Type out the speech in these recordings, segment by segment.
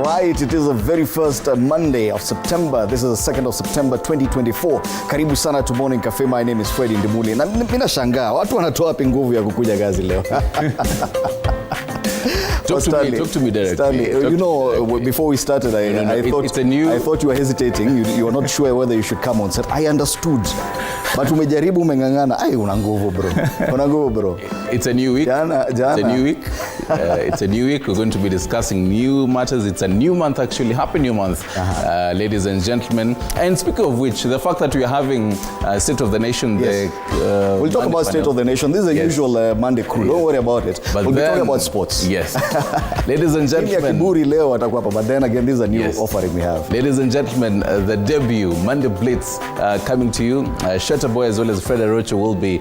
Right, it is the very first Monday of September. This is the 2nd of September 2024. Karibu sana to Morning Cafe. My name is Freddy Ndimuli. Na mina shangaa, watu wanatoa wapi nguvu ya kukuja gazi leo? Talk to me directly. Stanley, before we started, I thought you were hesitating. You were not sure whether you should come on set. I understood. But umejaribu umengangana. Ai, una nguvu bro. Una nguvu bro. It's a new week. Jana. It's a new week. It's a new week. We're going to be discussing new matters. It's a new month actually. Happy new month, ladies and gentlemen. And speaking of which, the fact that we are having State of the Nation. Yes. We'll talk about State of the Nation. This is a usual Monday crew. Don't worry about it. But we'll be talking about sports. Yes. Ladies and gentlemen. But then again, this is a new offering we have. Ladies and gentlemen, the debut Monday Blitz coming to you. Shatta Boy as well as Fred Arocho will be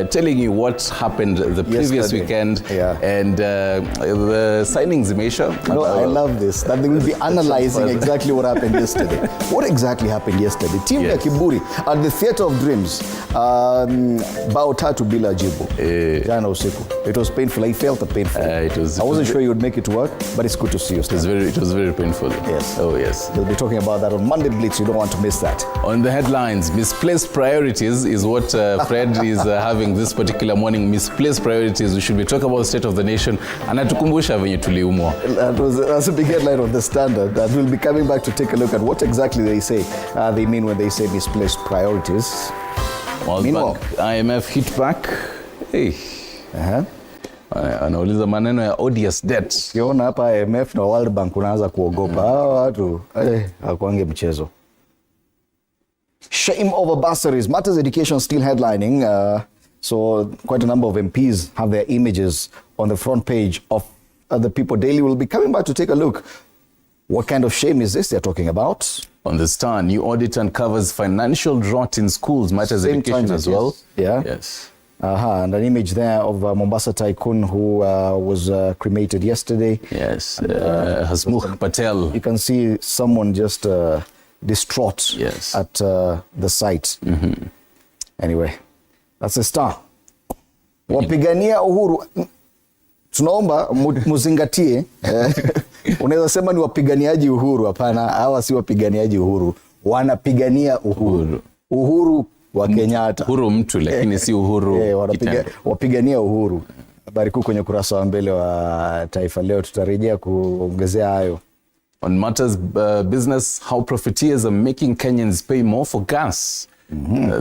telling you what happened the previous weekend and the signings, Misha. No, I love this. That they will be analyzing exactly what happened yesterday. What exactly happened yesterday? Team ya Kiburi at the Theatre of Dreams. Bao tatu bila jibu. Jana usiku. It was painful. I felt painful. I wasn't sure you would make it work, but it's good to see you. It was very painful. Yes. Oh, yes. We'll be talking about that on Monday Blitz. You don't want to miss that. On the headlines, misplaced priorities is what Fred is having this particular morning. Misplaced priorities. We should be talking about State of the Nation. Anatukumbusha venye tuliumwa. That's a big headline of the Standard. That we'll be coming back to take a look at what exactly they say. They mean when they say misplaced priorities. World Bank, IMF hit back. Hey. Anauliza maneno ya odious debt. Kiona hapa IMF na World Bank unaanza kuogopa. Hawa watu hakuange mchezo. Shame over bursaries. Matters Education still headlining. So quite a number of MPs have their images on the front page of the People Daily. We'll be coming back to take a look. What kind of shame is this they're talking about? On the Star, new audit uncovers financial drought in schools. Matters Education as well. Yeah. Yes. And an image there of Mombasa tycoon who was cremated yesterday. Yes, Hasmukh Patel. You can see someone just distraught at the site. Anyway, that's a Star. Wapigania uhuru. Tunaomba muzingatie. Unaweza sema ni wapiganiaji uhuru. Hapana, hawa si wapiganiaji uhuru. Wanapigania uhuru. Uhuru wa Kenyatta. Uhuru mtu lakini si uhuru. Wapigania uhuru. Habari kuu kwenye kurasa wa mbele wa Taifa Leo, tutarejea kuongezea hayo. On matters business, how profiteers are making Kenyans pay more for gas.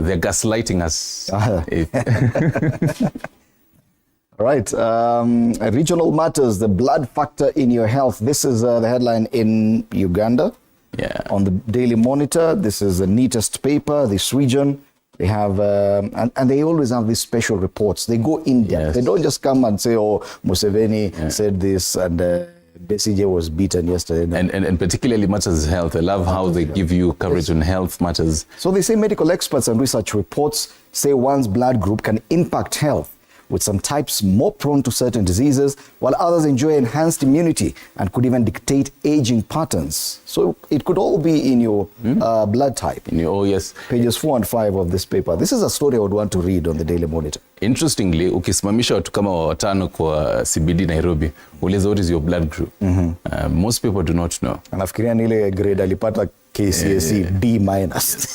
They're gaslighting us. Right. Regional matters, the blood factor in your health. This is the headline in Uganda. Yeah. On the Daily Monitor, this is the neatest paper, this region. They have, and they always have these special reports. They go in depth. Yes. They don't just come and say, oh, Museveni said this and Besigye was beaten yesterday. And particularly matters health. I love how they give you coverage on health matters. So they say medical experts and research reports say one's blood group can impact health, with some types more prone to certain diseases, while others enjoy enhanced immunity and could even dictate aging patterns. So it could all be in your blood type. Yes. Pages 4 and 5 of this paper. This is a story I would want to read on the Daily Monitor. Interestingly, ukisimamisha watu kama watano kwa CBD Nairobi, uliza what is your blood group. Most people do not know. Anafikiria ni ile grade alipata KCSE D-.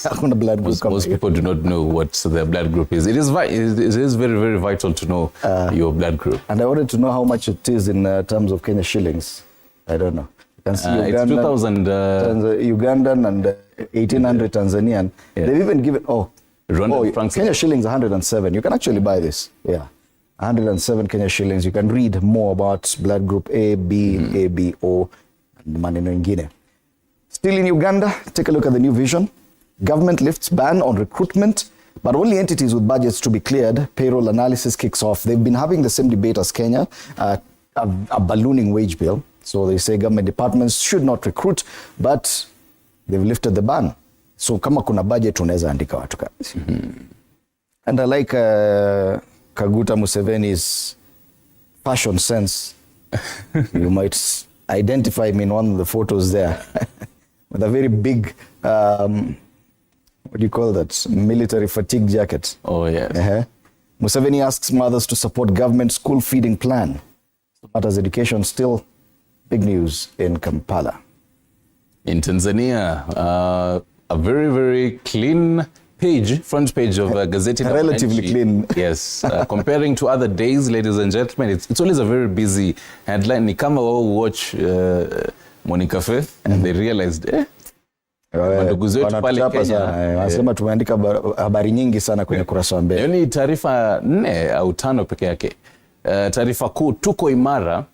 Hakuna blood group. Most people do not know what their blood group is. It is very, very vital to know your blood group. And I wanted to know how much it is in terms of Kenya shillings. I don't know. You can see Ugandan, it's 2,000. Ugandan and 1,800 Tanzanian. They've even given, Kenya shillings 107. You can actually buy this. 107 Kenya shillings. You can read more about blood group A, B, AB, O, and maneno ingine. Still in Uganda, take a look at the new vision. Government lifts ban on recruitment, but only entities with budgets to be cleared. Payroll analysis kicks off. They've been having the same debate as Kenya, a ballooning wage bill. So they say government departments should not recruit, but they've lifted the ban. So kama kuna budget unaweza andika watu kazi. And I like Kaguta Museveni's fashion sense. You might identify me in one of the photos there. With a very big, what do you call that? Military fatigue jacket. Oh, yes. Museveni asks mothers to support government school feeding plan. Matters Education still big news in Kampala. In Tanzania, a very, very clean page, front page of Gazeti. Relatively clean. Yes. Comparing to other days, ladies and gentlemen, it's always a very busy headline. Ni kama wao watch Morning Cafe and they realized, ndugu zetu pale Kenya wanasema tumeandika habari nyingi sana kwenye kurasa wa mbele. Hiyo ni taarifa 4 au 5 peke yake. Taarifa kuu, tuko imara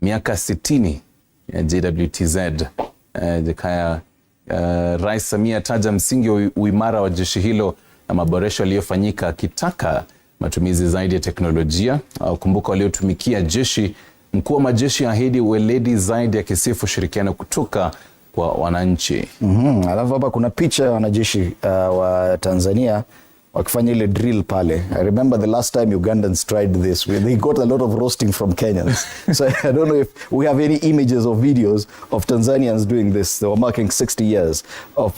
miaka 60 ya JWTZ. Rais Samia taja msingi wa uimara wa jeshi hilo na maboresho yaliyofanyika, akitaka matumizi zaidi ya teknolojia. Kumbuka waliotumikia jeshi, mkuu wa majeshi ahidi weledi zaidi, akisifu ushirikiano kutoka kwa wananchi. Alafu hapa kuna picha ya wanajeshi wa Tanzania wakifanya ile drill pale. I remember the last time Ugandans tried this. They got a lot of roasting from Kenyans. So I don't know if we have any images or videos of Tanzanians doing this. They were marking 60 years of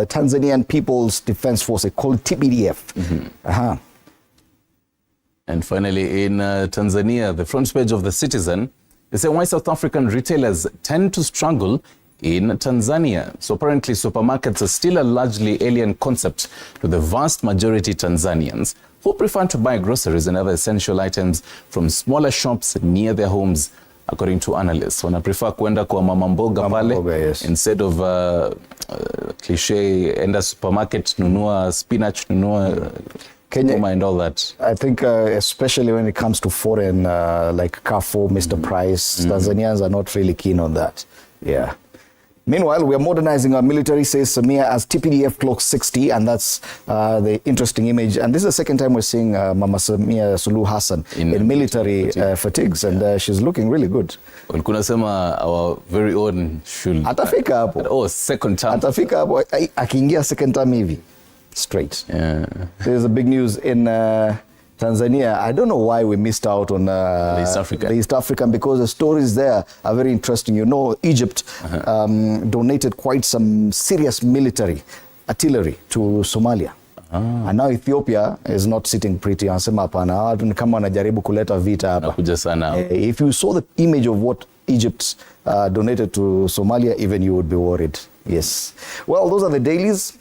Tanzanian People's Defense Force called TPDF. And finally, in Tanzania, the front page of the Citizen, they say why South African retailers tend to struggle in Tanzania. So apparently supermarkets are still a largely alien concept to the vast majority Tanzanians who prefer to buy groceries and other essential items from smaller shops near their homes, according to analysts. Wana prefer kuenda kwa mama mboga pale, yes, instead of cliche, enda supermarket, nunua spinach, nunua Kenya and all that. I think especially when it comes to foreign like Carrefour, Mr. Price, Tanzanians are not really keen on that. Yeah. Meanwhile, we are modernizing our military, says Samia, as TPDF clocks 60, and that's the interesting image. And this is the second time we're seeing Mama Samia Suluhu Hassan in military fatigues, and she's looking really good. Kuna sema our very own should... Atafika hapo. Oh, second time. Atafika hapo, akiingia second time hivi. Straight. Yeah. There's a big news in Tanzania. I don't know why we missed out on the East African, because the stories there are very interesting. You know, Egypt donated quite some serious military artillery to Somalia. And now Ethiopia is not sitting pretty. Anasema hapana, kama wanajaribu kuleta vita hapa. If you saw the image of what Egypt donated to Somalia, even you would be worried. Yes. Well, those are the dailies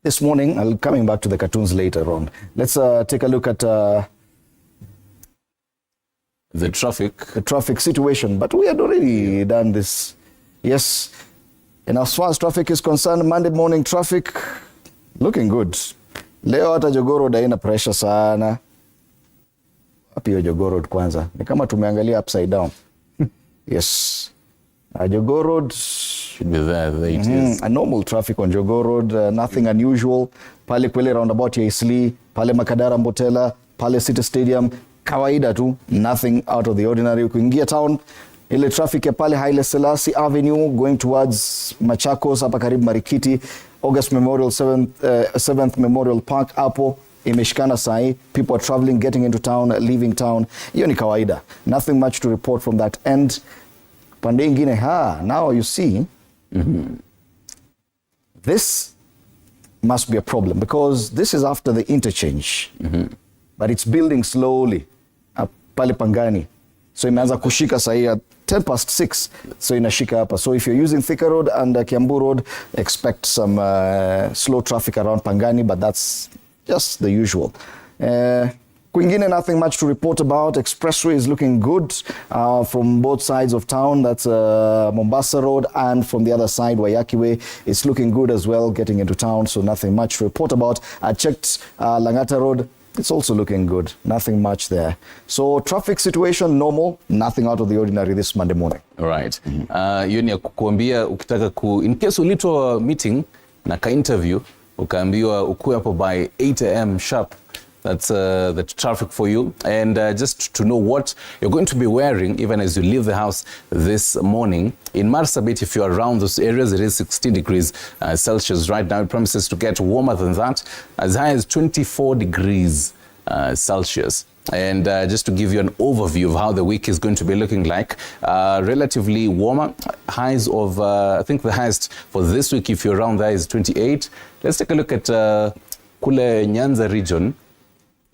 this morning. I'll coming back to the cartoons later on. Let's take a look at the traffic situation. But we had already done this. Yes. And as far as traffic is concerned, Monday morning traffic looking good. Leo hata Jogoo Road haina pressure sana. Wapi hiyo Jogoo Road kwanza? Ni kama tumeangalia upside down. Yes. Jogoo Road should be there. It is. A normal traffic on Jogoo Road, nothing unusual. Pale Kwele roundabout ya Isli, pale Makadara Mbotela, pale City Stadium, kawaida tu, nothing out of the ordinary. Ukiingia town, ile traffic ya pale Haile Selassie Avenue going towards Machakos, hapa karibu Marikiti, August Memorial 7th Memorial Park hapo imeshikana sahi. People are traveling, getting into town, leaving town. Hiyo ni kawaida. Nothing much to report from that end. Pande ingine, now you see, this must be a problem, because this is after the interchange, but it's building slowly pale Pangani. So imeanza kushika sahi at 6:10, so inashika hapa. So if you're using Thika Road and Kiambu Road, expect some slow traffic around Pangani, but that's just the usual. Kwingine, nothing much to report about. Expressway is looking good from both sides of town. That's Mombasa Road, and from the other side, Wayaki Way, it's looking good as well, getting into town, so nothing much to report about. I checked Langata Road. It's also looking good. Nothing much there. So traffic situation, normal. Nothing out of the ordinary this Monday morning. All right. Hiyo ni kukuambia ukitaka in case ulitwa meeting na ka interview, ukaambiwa ukue hapo by 8 a.m. sharp. That's the traffic for you. And just to know what you're going to be wearing even as you leave the house this morning. In Marsabit, if you're around those areas, it is 16 degrees Celsius right now. It promises to get warmer than that, as high as 24 degrees Celsius. And just to give you an overview of how the week is going to be looking like, relatively warmer, highs of, I think the highest for this week, if you're around there, is 28. Let's take a look at Kule Nyanza region.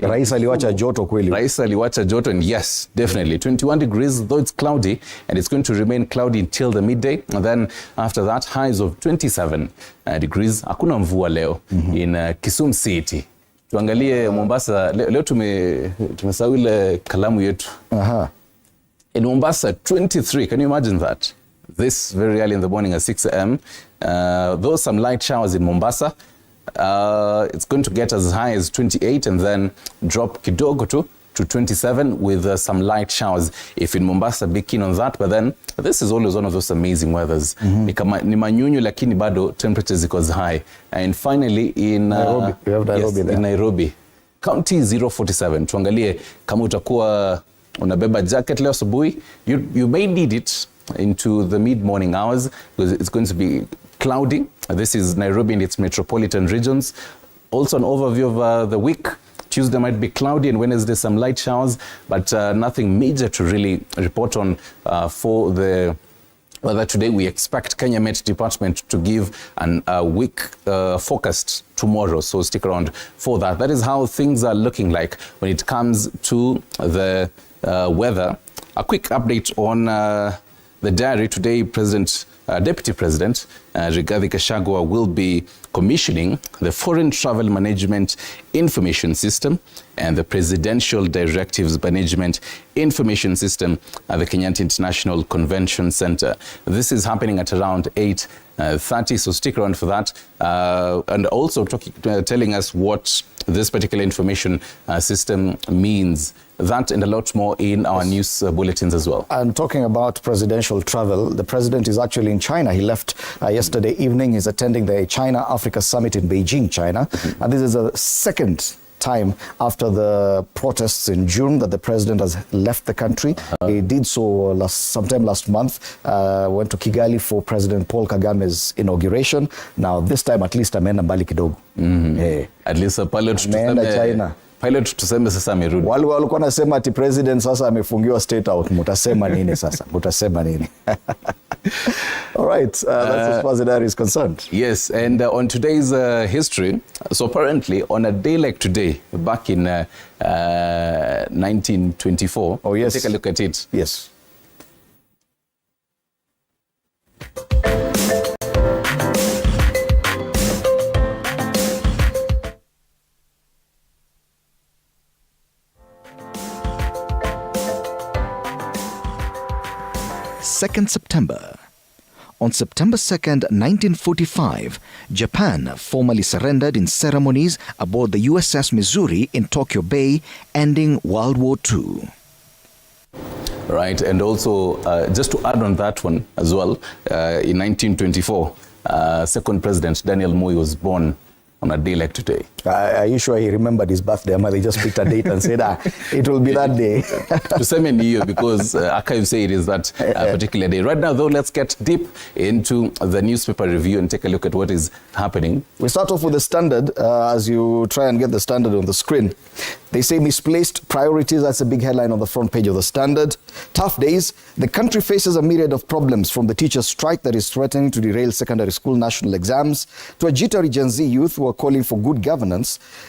Rais aliwacha joto kweli. Rais aliwacha joto, and yes, definitely. 21 degrees, though it's cloudy, and it's going to remain cloudy until the midday. And then after that, highs of 27 degrees. Hakuna mvua leo in Kisumu City. Tuangalie Mombasa. Leo tumesahau ile kalamu yetu. In Mombasa, 23. Can you imagine that? This very early in the morning at 6 a.m. Though some light showers in Mombasa. It's going to get as high as 28 and then drop kidogo to 27 with some light showers. If in Mombasa, be keen on that. But then this is always one of those amazing weathers. Ni manyunyu lakini bado temperatures equals high. And finally in Nairobi. We have Nairobi yes, there. in Nairobi. County 047. Tuangalie kama utakuwa unabeba jacket leo asubuhi. You may need it into the mid-morning hours because it's going to be cloudy. This is Nairobi and its metropolitan regions. Also an overview of the week. Tuesday might be cloudy and Wednesday some light showers, but nothing major to really report on for the weather today. We expect Kenya Met Department to give a week forecast tomorrow, so stick around for that. That is how things are looking like when it comes to the weather. A quick update on the diary today. Deputy President Rigathi Gachagua will be commissioning the Foreign Travel Management Information System and the Presidential Directives Management Information System at the Kenyatta International Convention Center. This is happening at around 8:30, so stick around for that. And also telling us what this particular information system means. That and a lot more in our news bulletins as well. And talking about presidential travel, the president is actually in China. He left yesterday evening. He's attending the China-Africa Summit in Beijing, China. And this is the second time after the protests in June that the president has left the country. He did so sometime last month, went to Kigali for President Paul Kagame's inauguration. Now this time at least ameenda mbali kidogo. At least a pilot ameenda China. Pilot tuseme sasa amerudi. Wale walikuwa nasema ati president sasa amefungiwa state out. Mutasema nini sasa? Mutasema nini? All right, that's as far as the diary is concerned. Yes, and on today's history, so apparently on a day like today, back in 1924, oh yes, take a look at it. Yes. September. On September 2nd, 1945, Japan formally surrendered in ceremonies aboard the USS Missouri in Tokyo Bay, ending World War II. Right, and also just to add on that one as well, in 1924, second President Daniel Moi was born on a day like today. Are you sure he remembered his birthday? They just picked a date and said, it will be that day. To say many years, because archives say it is that particular day. Right now, though, let's get deep into the newspaper review and take a look at what is happening. We start off with the Standard. As you try and get the Standard on the screen, they say misplaced priorities. That's a big headline on the front page of the Standard. Tough days. The country faces a myriad of problems, from the teacher strike that is threatening to derail secondary school national exams, to a jittery Gen Z youth who are calling for good governance,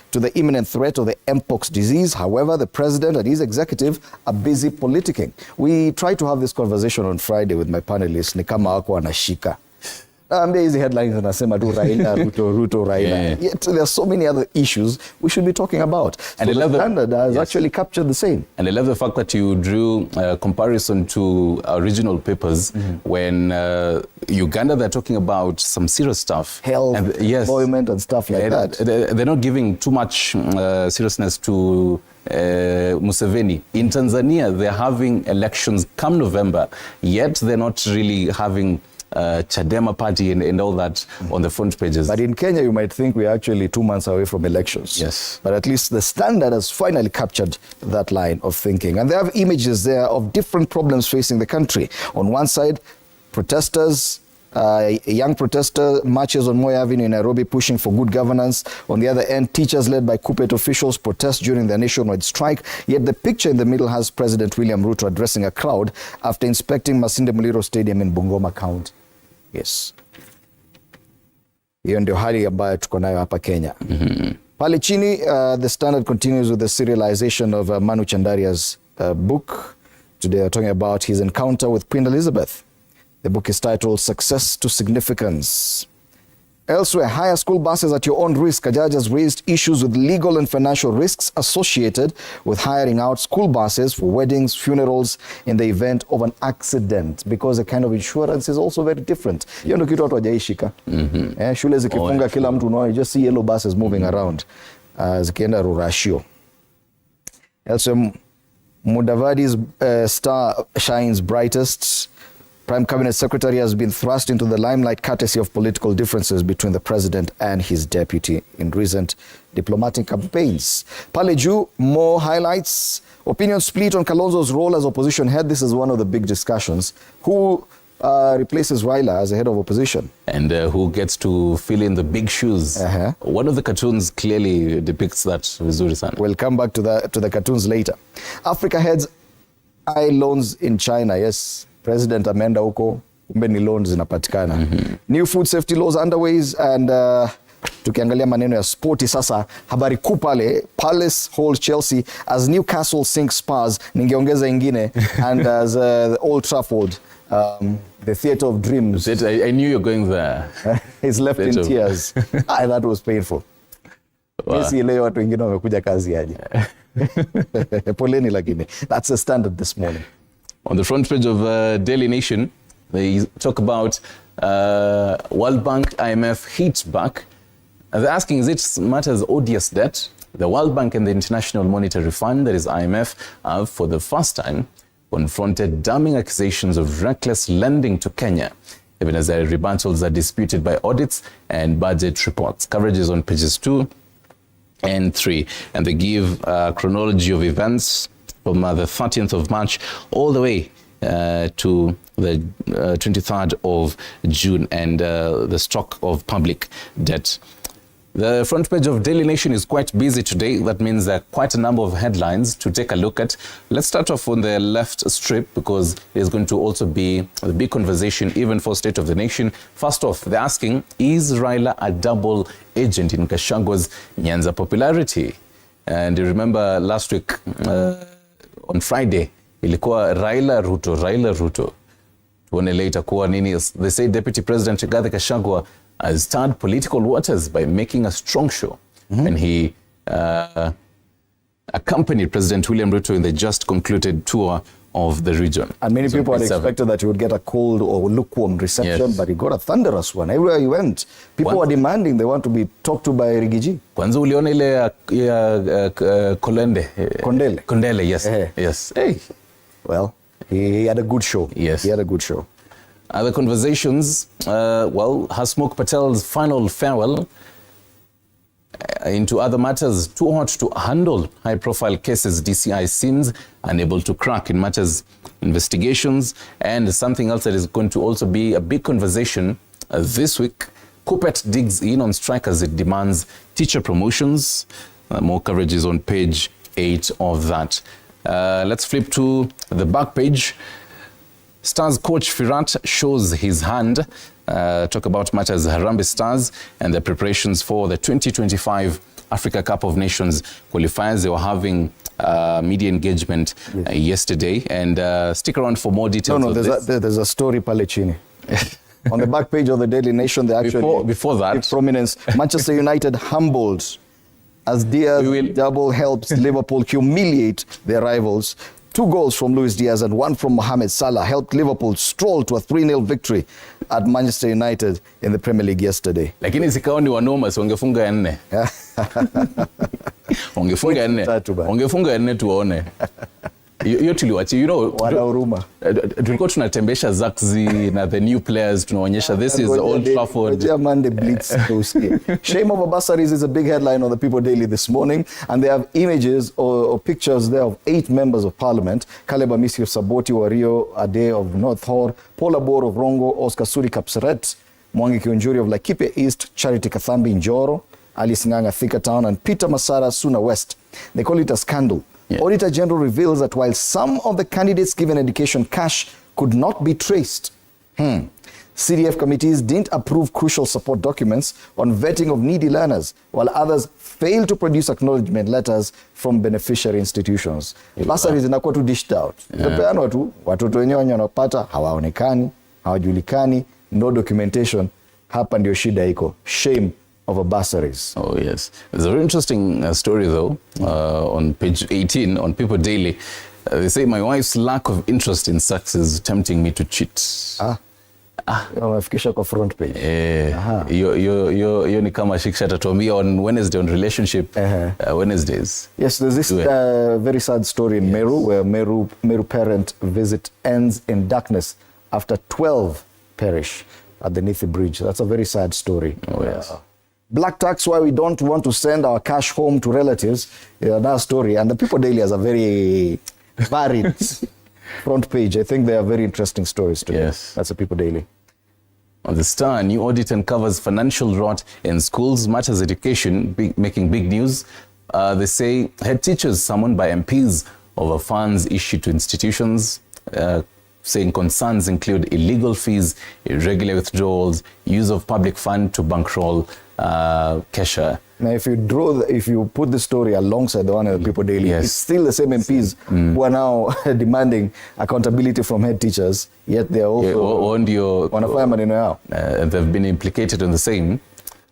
to the imminent threat of the Mpox disease. However, the president and his executive are busy politicking. We tried to have this conversation on Friday with my panelists. Ni kama wako wanashika. Hizi headlines zinasema tu Raila, Ruto, Raila. Yet there are so many other issues we should be talking about. So and the Standard has actually captured the same. And I love the fact that you drew a comparison to original papers when Uganda, they're talking about some serious stuff. Health, employment and stuff like that. They're not giving too much seriousness to Museveni. In Tanzania, they're having elections come November, yet they're not really having Chadema party and all that on the front pages. But in Kenya, you might think we're actually 2 months away from elections. Yes. But at least the Standard has finally captured that line of thinking. And they have images there of different problems facing the country. On one side, protesters, a young protester marches on Moi Avenue in Nairobi pushing for good governance. On the other end, teachers led by KUPPET officials protest during their nationwide strike. Yet the picture in the middle has President William Ruto addressing a crowd after inspecting Masinde Muliro Stadium in Bungoma County. Yes. Hiyo ndio hali ambayo tuko nayo hapa Kenya. Pale chini, the Standard continues with the serialization of Manu Chandaria's book. Today we're talking about his encounter with Queen Elizabeth. The book is titled Success to Significance. Elsewhere, hire school buses at your own risk. A judge has raised issues with legal and financial risks associated with hiring out school buses for weddings, funerals, in the event of an accident, because the kind of insurance is also very different. Hiyo ndio kitu watu hawajaishika. Shule zikifunga kila mtu unaona, you just see yellow buses moving around zikienda Rurashio. Elsewhere, Mudavadi's star shines brightest. Prime Cabinet Secretary has been thrust into the limelight courtesy of political differences between the president and his deputy in recent diplomatic campaigns. Pale juu, more highlights. Opinion split on Kalonzo's role as opposition head. This is one of the big discussions. Who replaces Raila as the head of opposition? And who gets to fill in the big shoes? One of the cartoons clearly depicts that vizuri sana. We'll come back to the cartoons later. Africa heads eye loans in China. Yes. President ameenda huko, kumbe ni loans zinapatikana. New food safety laws underways, and tukiangalia maneno ya sporti sasa, habari kuu pale, Palace holds Chelsea as Newcastle sinks Spurs, ningeongeza ingine, and as Old Trafford, the theatre of dreams. I knew you were going there. He's left in tears. That was painful. Messi leo watu wengine wamekuja kazi aje. Poleni lakini. That's the Standard this morning. On the front page of Daily Nation, they talk about World Bank, IMF hits back. They're asking, is it matters odious debt? The World Bank and the International Monetary Fund, that is IMF, have for the first time confronted damning accusations of reckless lending to Kenya, even as their rebuttals are disputed by audits and budget reports. Coverage is on pages 2 and 3, and they give a chronology of events from the 30th of March all the way to the 23rd of June, and the stock of public debt. The front page of Daily Nation is quite busy today. That means there are quite a number of headlines to take a look at. Let's start off on the left strip, because there's going to also be a big conversation even for State of the Nation. First off, they're asking, is Raila a double agent in Gachagwa's Nyanza popularity? And you remember last week, on Friday, ilikuwa Raila Ruto. Tuone later kuwa nini. They say Deputy President Rigathi Gachagua has stirred political waters by making a strong show. And he accompanied President William Ruto in the just concluded tour of the region. And many people had expected that he would get a cold or lukewarm reception, but he got a thunderous one. Everywhere he went, people were demanding they want to be talked to by Rigiji. Kwanza uliona ile ya Kondele, yes. Yes. Hey. Well, he had a good show. Yes. He had a good show. Other conversations, Hasmukh Patel's final farewell. Into other matters, too hot to handle high-profile cases DCI seems unable to crack in matters investigations. And something else that is going to also be a big conversation this week, Kuppet digs in on strike as it demands teacher promotions. More coverage is on page 8 of that. Let's flip to the back page. Stars coach Firat shows his hand. Talk about matters Harambee Stars and the preparations for the 2025 Africa Cup of Nations qualifiers. They were having media engagement yesterday. And stick around for more details. There's a story pale chini. On the back page of the Daily Nation, they actually before that, prominence. Manchester United humbled as Diaz double helps Liverpool humiliate their rivals. 2 goals from Luis Diaz and 1 from Mohamed Salah helped Liverpool stroll to a 3-0 victory at Manchester United in the Premier League yesterday. Lakini zikawa ni wanoma, so wangefunga 4. Wangefunga 4 tuone. Hiyo tuliwachi, you know, tulikuwa tunatembesha Zaxi na the new players, tunaonyesha this is Old Trafford. Shame over bursaries is a big headline on the People Daily this morning, and they have images or pictures there of 8 members of parliament: Caleb Amisi of Saboti, Wario Ade of North Hor, Paul Abor of Rongo, Oscar Suri Kapseret, Mwangi Kiunjuri of Laikipia East, Charity Kathambi Njoro, Alice Nganga Thika Town, and Peter Masara Suna West. They call it a scandal. Yeah. Auditor General reveals that while some of the candidates given education cash could not be traced, CDF committees didn't approve crucial support documents on vetting of needy learners, while others fail to produce acknowledgement letters from beneficiary institutions. Bursaries zinakuwa tu dished out. Inapeanwa tu, watoto wenyewe wanapata, hawaonekani, hawajulikani, no documentation. Hapa ndio shida iko. Shame over bursaries. Oh yes. There's a very interesting story though, on page 18 on People Daily. They say my wife's lack of interest in sex is tempting me to cheat. Wamefikisha kwa front page. Yo ni kama Shiksha tatuambia on Wednesday on relationship Wednesdays. Yes, there's this very sad story in Meru where Meru parent visit ends in darkness after 12 perish at the Nithi Bridge. That's a very sad story. Oh yes. Black tax, why we don't want to send our cash home to relatives, is another story. And the People Daily has a very varied front page. I think they are very interesting stories today. Yes. That's the People Daily. On the Star, new audit uncovers financial rot in schools, matters education, making big news. They say head teachers summoned by MPs over funds issued to institutions, saying concerns include illegal fees, irregular withdrawals, use of public fund to bankroll Kesha. Now, if you put the story alongside the one of the People Daily, it's still the same MPs who are now demanding accountability from head teachers, yet they are also wanafanya maneno yao. They've been implicated in the same.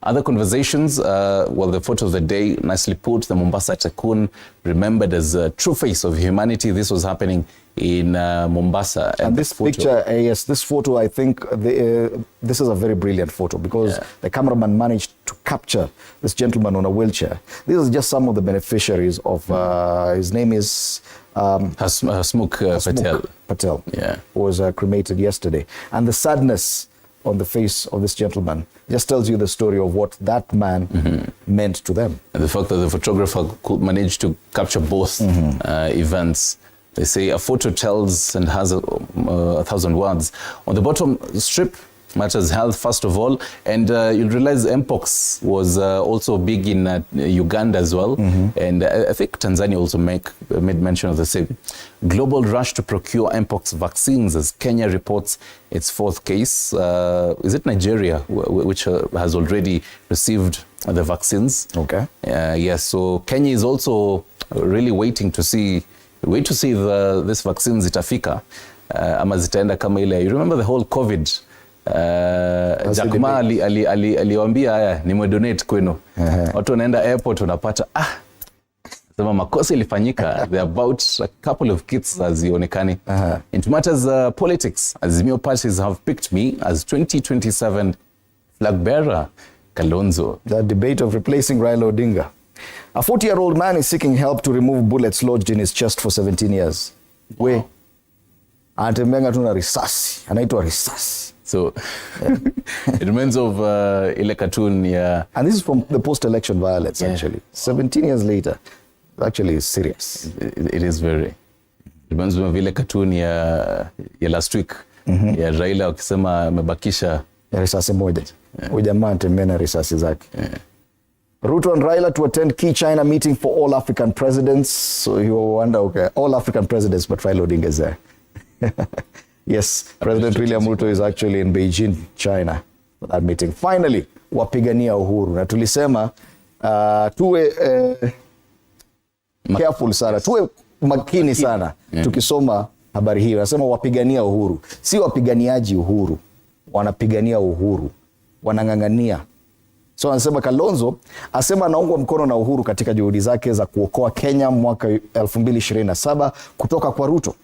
Other conversations, well, the photo of the day, nicely put, the Mombasa Tycoon remembered as a true face of humanity. This was happening in Mombasa. And this picture, yes, this photo, I think this is a very brilliant photo because the cameraman managed to capture this gentleman on a wheelchair. This is just some of the beneficiaries of, his name is Hasmukh Patel, yeah, who was cremated yesterday. And the sadness on the face of this gentleman just tells you the story of what that man meant to them. And the fact that the photographer could manage to capture both events. They say a photo tells and has 1,000 words. On the bottom strip, matters health first of all, and you'll realize Mpox was also big in Uganda as well, and I think Tanzania also made mention of the same. Global rush to procure Mpox vaccines as Kenya reports its fourth case. Is it Nigeria which has already received the vaccines? Okay. Yes, so Kenya is also really waiting to see this vaccine zitafika ama zitaenda kama ile. You remember the whole COVID Jack Ma aliwaambia haya nimedonate kwenu. Watu wanaenda airport unapata sema makosa ilifanyika. There are about a couple of kits hazionekani. Into matters politics, Azimio parties have picked me as 2027 flag bearer. Kalonzo. The debate of replacing Raila Odinga. A 40-year-old man is seeking help to remove bullets lodged in his chest for 17 years. We anatembenga tu na risasi, anaitwa risasi. So it reminds of ile cartoon and this is from the post-election violence actually. 17 years later, actually is serious. It is very. It reminds of ile cartoon ya last week ya Raila akisema amebakisha risasi moja. Huyu jamaa anatembea na risasi zake. Ruto and Raila to attend key China meeting for all African presidents. So you wonder, okay, all African presidents, but Raila Odinga is there. Yes, President William Ruto is actually in Beijing, China, for that meeting. Finally, wapigania uhuru. Na tulisema tuwe careful sana, tuwe makini sana tukisoma habari hii. Nasema wapigania uhuru, si wapiganiaji uhuru, wanapigania uhuru, wanang'ang'ania. So anasema Kalonzo asema anaungwa mkono na Uhuru katika juhudi zake za kuokoa Kenya mwaka 2027 kutoka kwa Ruto.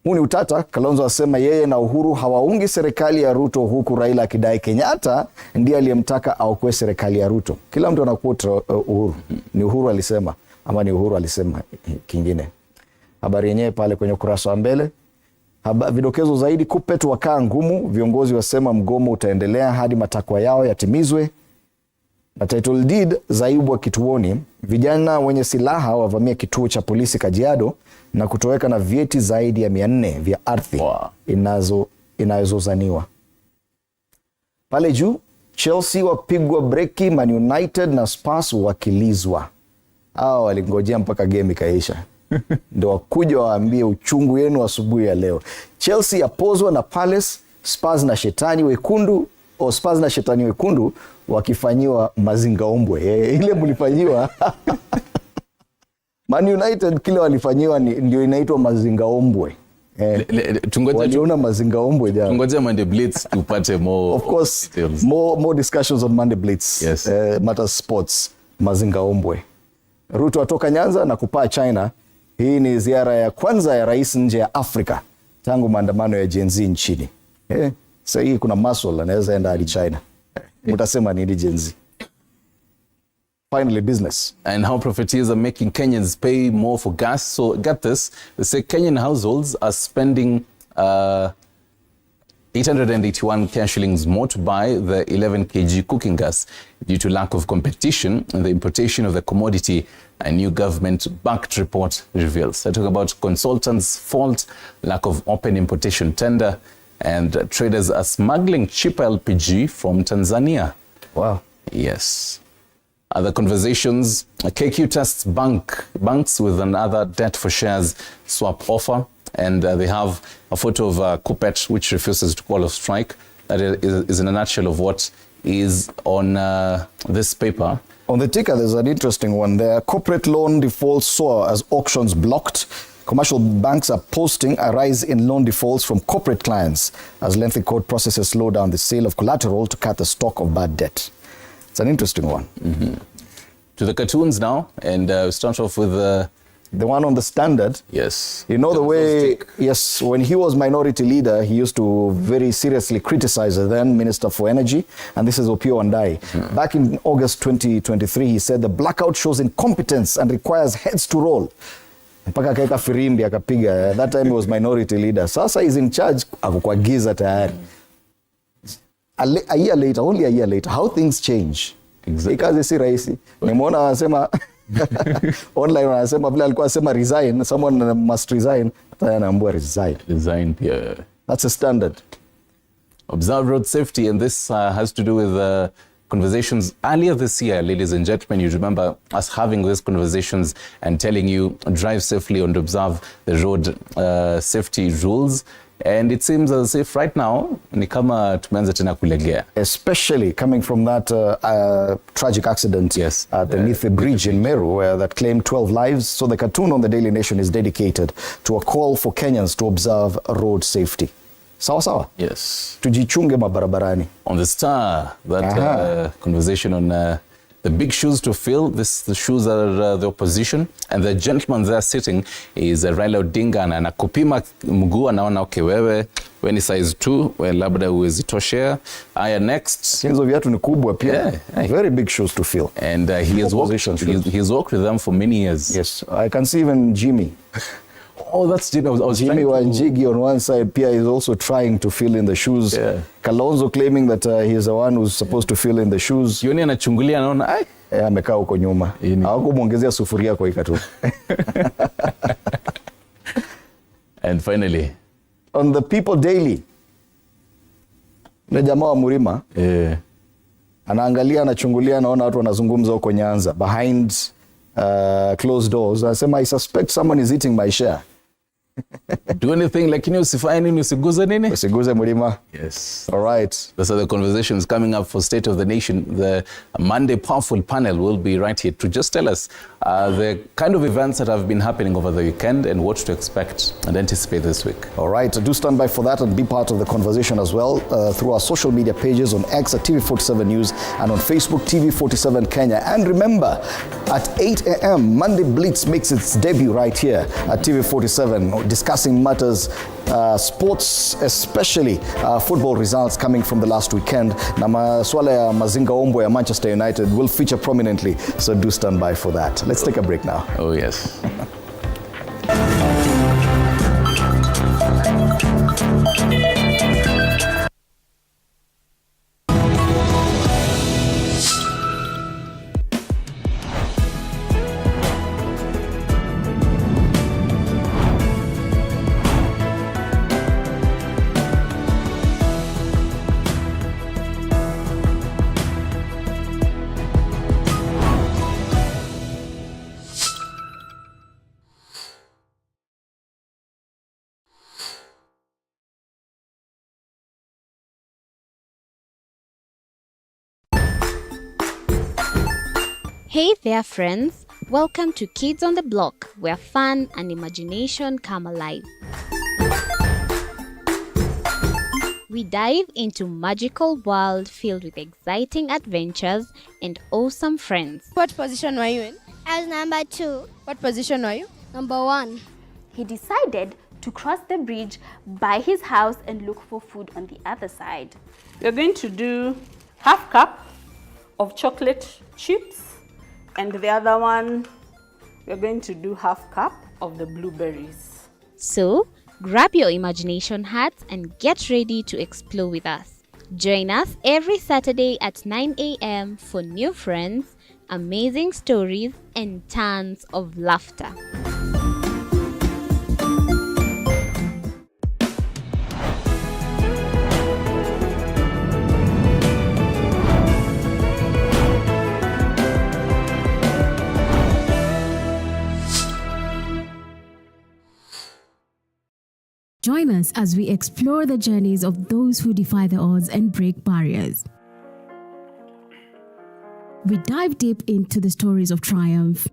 Huu ni utata. Kalonzo asema yeye na Uhuru hawaungi serikali ya Ruto, huku Raila akidai Kenyatta ndiye aliyemtaka aokoe serikali ya Ruto. Kila mtu anakuota Uhuru. Ni Uhuru alisema ama ni Uhuru alisema kingine. Habari yenyewe pale kwenye ukurasa wa mbele. Vidokezo zaidi, Kuppet wakaa ngumu, viongozi wasema mgomo utaendelea hadi matakwa yao yatimizwe. Na title deed zaibwa kituoni, vijana wenye silaha wavamia kituo cha polisi Kajiado na kutoweka na vyeti zaidi ya 400 vya ardhi inazozaniwa. Pale juu, Chelsea wapigwa breki, Man United na Spurs wakilizwa. Hao walingojea mpaka game ikaisha. Ndio wakuja waambie uchungu yenu asubuhi ya leo. Chelsea yapozwa na Palace, Spurs na shetani wekundu Spurs na Shetani Wekundu wakifanyiwa mazingaombwe. Ile mlifanyiwa Man United kile walifanyiwa ndio inaitwa mazingaombwe. Waliona mazingaombwe jana. Tungoje Monday Blitz tupate more. Of course, more discussions on Monday Blitz. Yes. Matters Sports, mazingaombwe. Ruto atoka Nyanza na kupaa China. Hii ni ziara ya kwanza ya rais nje ya Afrika tangu maandamano ya Gen Z nchini. Sasa hii kuna muscle anaweza enda hadi China. Mtasema nini Gen Z? Finally, business. And how profiteers are making Kenyans pay more for gas. So get this, they say Kenyan households are spending 881 Kenya shillings more to buy the 11 kg cooking gas due to lack of competition in the importation of the commodity, a new government-backed report reveals. I talk about consultants' fault, lack of open importation tender, and traders are smuggling cheaper LPG from Tanzania. Wow. Yes. Other conversations, KQ tests banks with another debt for shares swap offer. And they have a photo of Kuppet, which refuses to call a strike. That is in a nutshell of what is on this paper. On the ticker, there's an interesting one there. Corporate loan defaults soar as auctions blocked. Commercial banks are posting a rise in loan defaults from corporate clients as lengthy court processes slow down the sale of collateral to cut the stock of bad debt. It's an interesting one. Mm-hmm. To the cartoons now, and start off with the one on the Standard. Yes. You know the way, yes, when he was minority leader, he used to very seriously criticize the then Minister for Energy, and this is Opiyo Wandayi. Back in August 2023, he said the blackout shows incompetence and requires heads to roll. Mpaka kaeka firimbi akapiga. That time he was minority leader. Sasa he's in charge, ako kwa giza tayari. A year later, only a year later, how things change. Exactly. Ikazi si rahisi. Nimeona wanasema online wanasema vile alikuwa anasema resign, someone must resign, hata anaambiwa resign. Resign, yeah. That's a standard. Observe road safety, and this has to do with conversations earlier this year, ladies and gentlemen. You remember us having these conversations and telling you drive safely and observe the road safety rules. And it seems as if right now ni kama tumeanza tena kulegea, especially coming from that tragic accident at the Nithi Bridge in Meru, that claimed 12 lives. So the cartoon on the Daily Nation is dedicated to a call for Kenyans to observe road safety. Sawa sawa? Yes. Tujichunge mabarabarani. On the Star, that conversation on the big shoes to fill. The shoes are the opposition, and the gentleman there sitting is Raila Odinga, na anakupima mguu, anaona okay, wewe ni size 2, we labda uwezi toshea. Aya, next. Hizo viatu ni kubwa pia. Very big shoes to fill. And he has worked with them for many years. Yes, I can see even Jimmy. Oh, that's Jimmy. I was Jimmy Wanjigi on one side, Pia is also trying to fill in the shoes. Yeah. Kalonzo claiming that he is the one who's supposed to fill in the shoes. Yoni anachungulia anaona ai. Amekaa huko nyuma. Hawakumuongezea sufuria kwa ikatu. And finally, on the People Daily, na jamaa wa Murima, anaangalia, anachungulia, anaona watu wanazungumza huko Nyanza behind closed doors. Anasema, I suspect someone is eating my share. Do anything, lakini usifanye nini, usiguze nini? Usiguze Murima. Yes. All right. Those are the conversations coming up for State of the Nation. The Monday Powerful panel will be right here to just tell us the kind of events that have been happening over the weekend and what to expect and anticipate this week. All right. Do stand by for that and be part of the conversation as well through our social media pages on X at TV47 News and on Facebook TV47 Kenya. And remember, at 8 a.m., Monday Blitz makes its debut right here at TV47, discussing matters, sports, especially football results coming from the last weekend. Na maswala ya mazinga ombo ya Manchester United will feature prominently, so do stand by for that. Let's take a break now. Oh, yes. Hey there, friends. Welcome to Kids on the Block, where fun and imagination come alive. We dive into magical world filled with exciting adventures and awesome friends. What position were you in? I was number 2. What position were you? Number 1. He decided to cross the bridge by his house and look for food on the other side. We're going to do half cup of chocolate chips, and the other one, we're going to do half cup of the blueberries. So, grab your imagination hats and get ready to explore with us. Join us every Saturday at 9 a.m. for new friends, amazing stories, and tons of laughter. Join us as we explore the journeys of those who defy the odds and break barriers. We dive deep into the stories of triumph.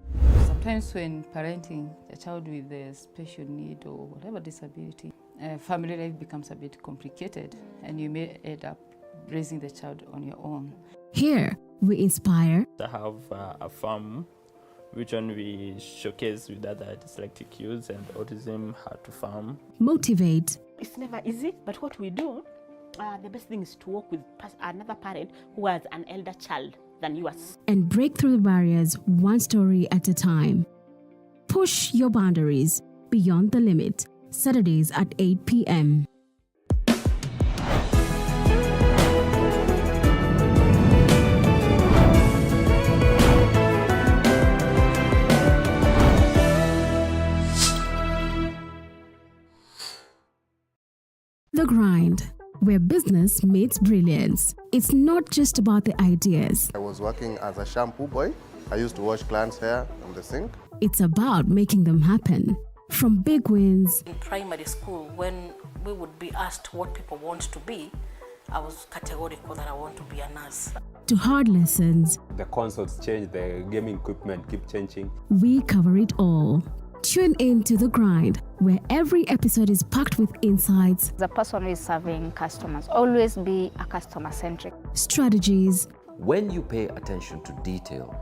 Sometimes when parenting a child with a special need or whatever disability, family life becomes a bit complicated and you may end up raising the child on your own. Here, we inspire. I have a farm which one we showcase with other dyslexic youths and autism, how to farm. Motivate. It's never easy, but what we do, the best thing is to work with another parent who has an elder child than yours. And break through the barriers one story at a time. Push your boundaries beyond the limit. Saturdays at 8 p.m. The Grind, where business meets brilliance. It's not just about the ideas. I was working as a shampoo boy. I used to wash clients' hair on the sink. It's about making them happen. From big wins. In primary school, when we would be asked what people want to be, I was categorical that I want to be a nurse. To hard lessons. The consoles change, the gaming equipment keep changing. We cover it all. Tune in to The Grind, where every episode is packed with insights. The person who is serving customers, always be a customer-centric. Strategies. When you pay attention to detail,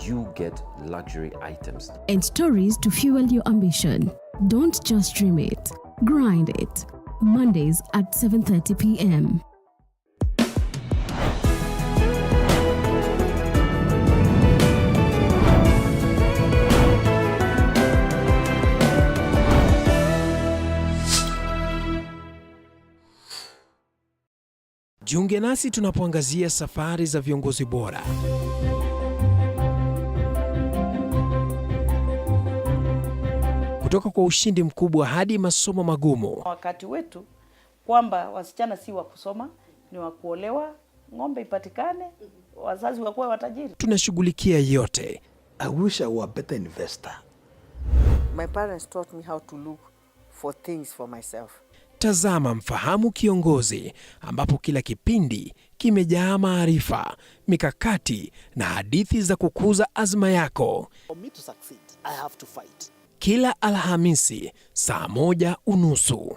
you get luxury items. And stories to fuel your ambition. Don't just dream it, grind it. Mondays at 7:30 p.m. Jiunge nasi tunapoangazia safari za viongozi bora. Kutoka kwa ushindi mkubwa hadi masomo magumu. Wakati wetu kwamba wasichana si wa kusoma, ni wa kuolewa, ng'ombe ipatikane, wazazi wakuwe watajiri. Tunashughulikia yote. I wish I were a better investor. My parents taught me how to look for things for myself. Tazama Mfahamu Kiongozi, ambapo kila kipindi kimejaa maarifa, mikakati na hadithi za kukuza azma yako. For me to succeed, I have to fight. Kila Alhamisi saa 1:30.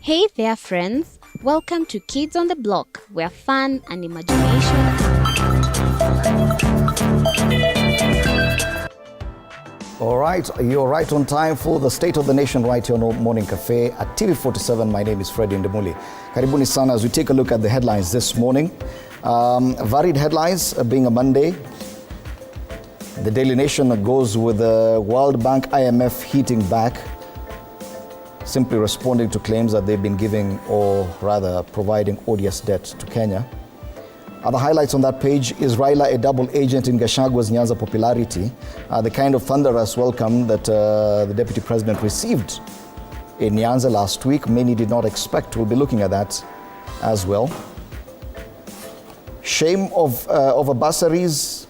Hey there, friends. Welcome to Kids on the Block, where fun and imagination. All right, you're right on time for the State of the Nation right here on Morning Cafe at TV47. My name is Freddie Ndemuli. Karibuni sana as we take a look at the headlines this morning. Varied headlines being a Monday. The Daily Nation goes with the World Bank, IMF hitting back, simply responding to claims that they've been giving, or rather providing, odious debt to Kenya. Other highlights on that page is Raila, a double agent in Gachagwa's Nyanza popularity, the kind of thunderous welcome that the Deputy President received in Nyanza last week. Many did not expect. We'll be looking at that as well. Shame of bursaries.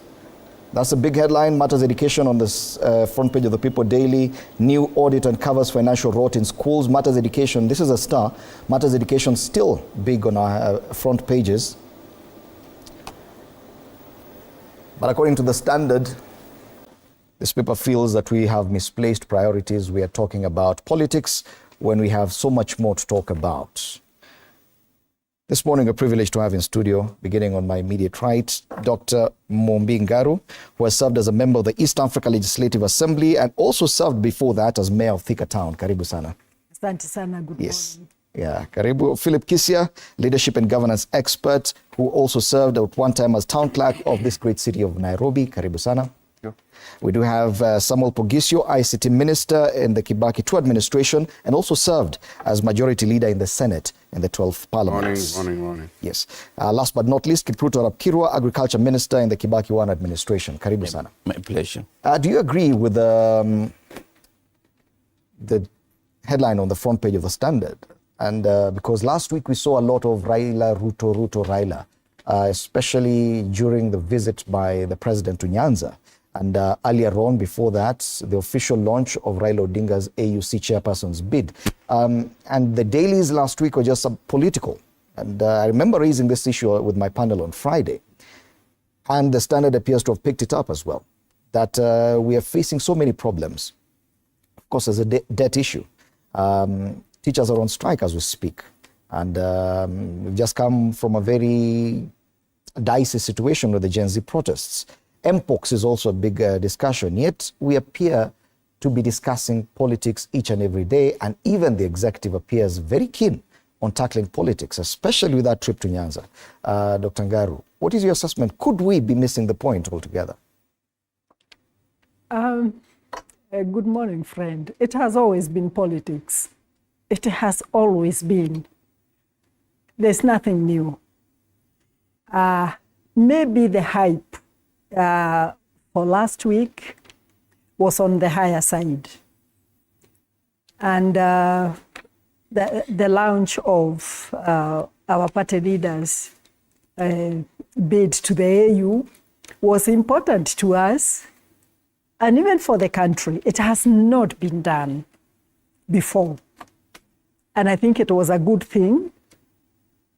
That's a big headline. Matters education on this front page of the People Daily. New audit uncovers financial rot in schools. Matters education, this is a star. Matters education still big on our front pages. But according to the Standard, this paper feels that we have misplaced priorities. We are talking about politics when we have so much more to talk about. This morning, a privilege to have in studio, beginning on my immediate right, Dr. Mombi Ngaru, who has served as a member of the East Africa Legislative Assembly and also served before that as mayor of Thika Town. Karibu sana. Asante sana, good morning. Yeah, karibu. Philip Kisia, leadership and governance expert, who also served at one time as town clerk of this great city of Nairobi. Karibu sana. We do have Samuel Pogisio, ICT minister in the Kibaki II administration, and also served as majority leader in the Senate in the 12th Parliament. Morning. Yes. Last but not least, Kipruto Rapkirwa, agriculture minister in the Kibaki I administration. Karibu sana. My pleasure. Do you agree with the headline on the front page of the Standard? And because last week we saw a lot of Raila, Ruto, Raila, especially during the visit by the president to Nyanza. And earlier on, before that, the official launch of Raila Odinga's AUC chairperson's bid. And the dailies last week were just political. And I remember raising this issue with my panel on Friday. And the Standard appears to have picked it up as well, that we are facing so many problems. Of course, there's a debt issue. Teachers are on strike as we speak. And we've just come from a very dicey situation with the Gen Z protests. MPOX is also a big discussion, yet we appear to be discussing politics each and every day, and even the executive appears very keen on tackling politics, especially with that trip to Nyanza. Dr. Ngaru, what is your assessment? Could we be missing the point altogether? Good morning, friend. It has always been politics. It has always been. There's nothing new. Maybe the hype for last week was on the higher side. And the launch of our party leaders' bid to the AU was important to us, and even for the country. It has not been done before. And I think it was a good thing,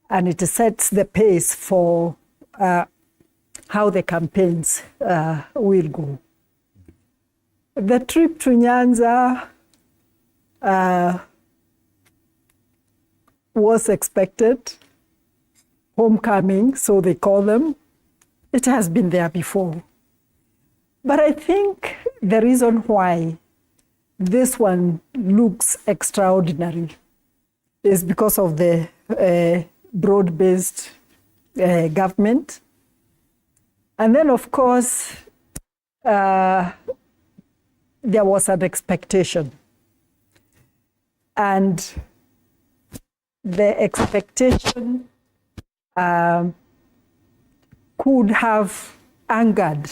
and it sets the pace for how the campaigns will go. The trip to Nyanza was expected. Homecoming, so they call them. It has been there before. But I think the reason why this one looks extraordinary is because of the broad-based government. And then, of course, there was an expectation. And the expectation could have angered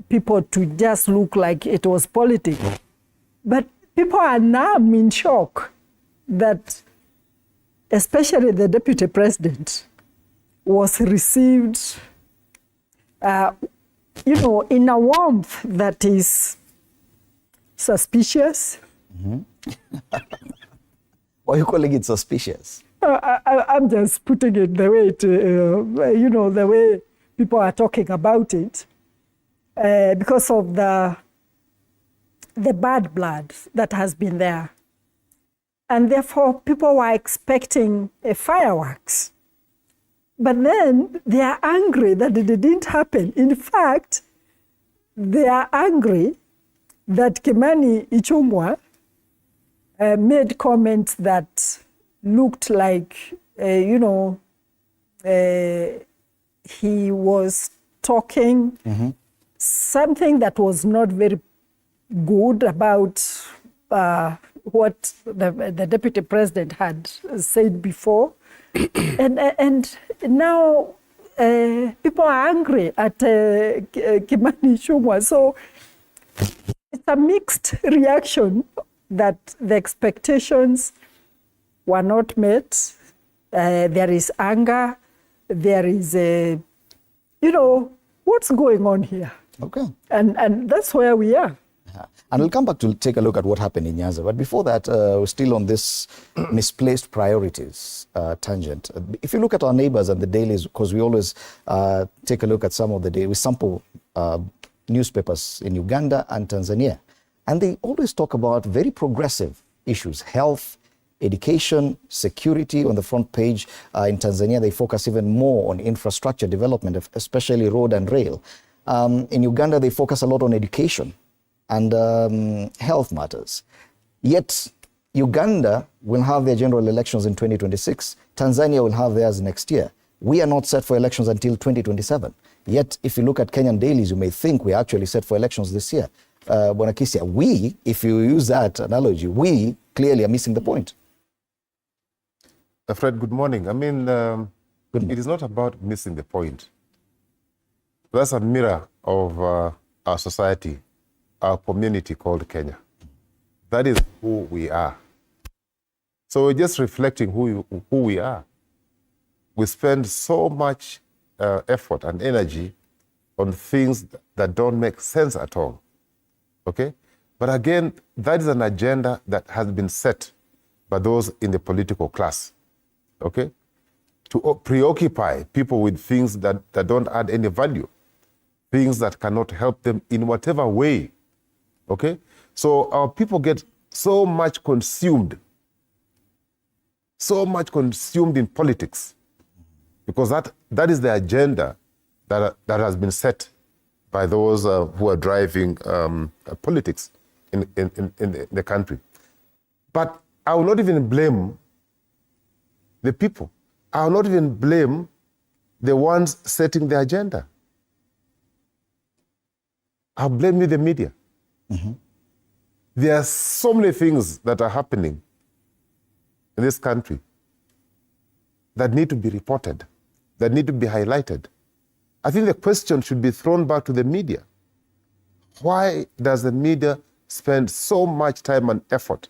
people to just look like it was politics. But people are now in shock that, especially the deputy president, was received in a warmth that is suspicious. Mm-hmm. Why are you calling it suspicious? I'm just putting it the way the way people are talking about it, because of the bad blood that has been there. And therefore, people were expecting fireworks. But then they are angry that it didn't happen. In fact, they are angry that Kimani Ichung'wah made comments that looked like, he was talking something that was not very good about what the deputy president had said before. and now people are angry at Kimani Ichung'wah. So it's a mixed reaction that the expectations were not met. There is anger. There is what's going on here? Okay. And that's where we are. And we'll come back to take a look at what happened in Nyanza. But before that, we're still on this misplaced priorities tangent. If you look at our neighbors and the dailies, because we always take a look at some of the dailies, we sample newspapers in Uganda and Tanzania. And they always talk about very progressive issues, health, education, security on the front page. In Tanzania, they focus even more on infrastructure development, especially road and rail. In Uganda, they focus a lot on education and health matters. Yet, Uganda will have their general elections in 2026. Tanzania will have theirs next year. We are not set for elections until 2027. Yet, if you look at Kenyan dailies, you may think we are actually set for elections this year. Bwana Kisia, we, if you use that analogy, we clearly are missing the point. Fred, good morning. I mean, it is not about missing the point. That's a mirror of our society, our community called Kenya. That is who we are. So we're just reflecting who we are. We spend so much effort and energy on things that don't make sense at all. Okay? But again, that is an agenda that has been set by those in the political class. Okay? To preoccupy people with things that don't add any value, things that cannot help them in whatever way. Okay? So our people get so much consumed in politics, because that is the agenda that has been set by those who are driving politics in the country. But I will not even blame the people. I will not even blame the ones setting the agenda. I'll blame you, the media. Mm-hmm. There are so many things that are happening in this country that need to be reported, that need to be highlighted. I think the question should be thrown back to the media. Why does the media spend so much time and effort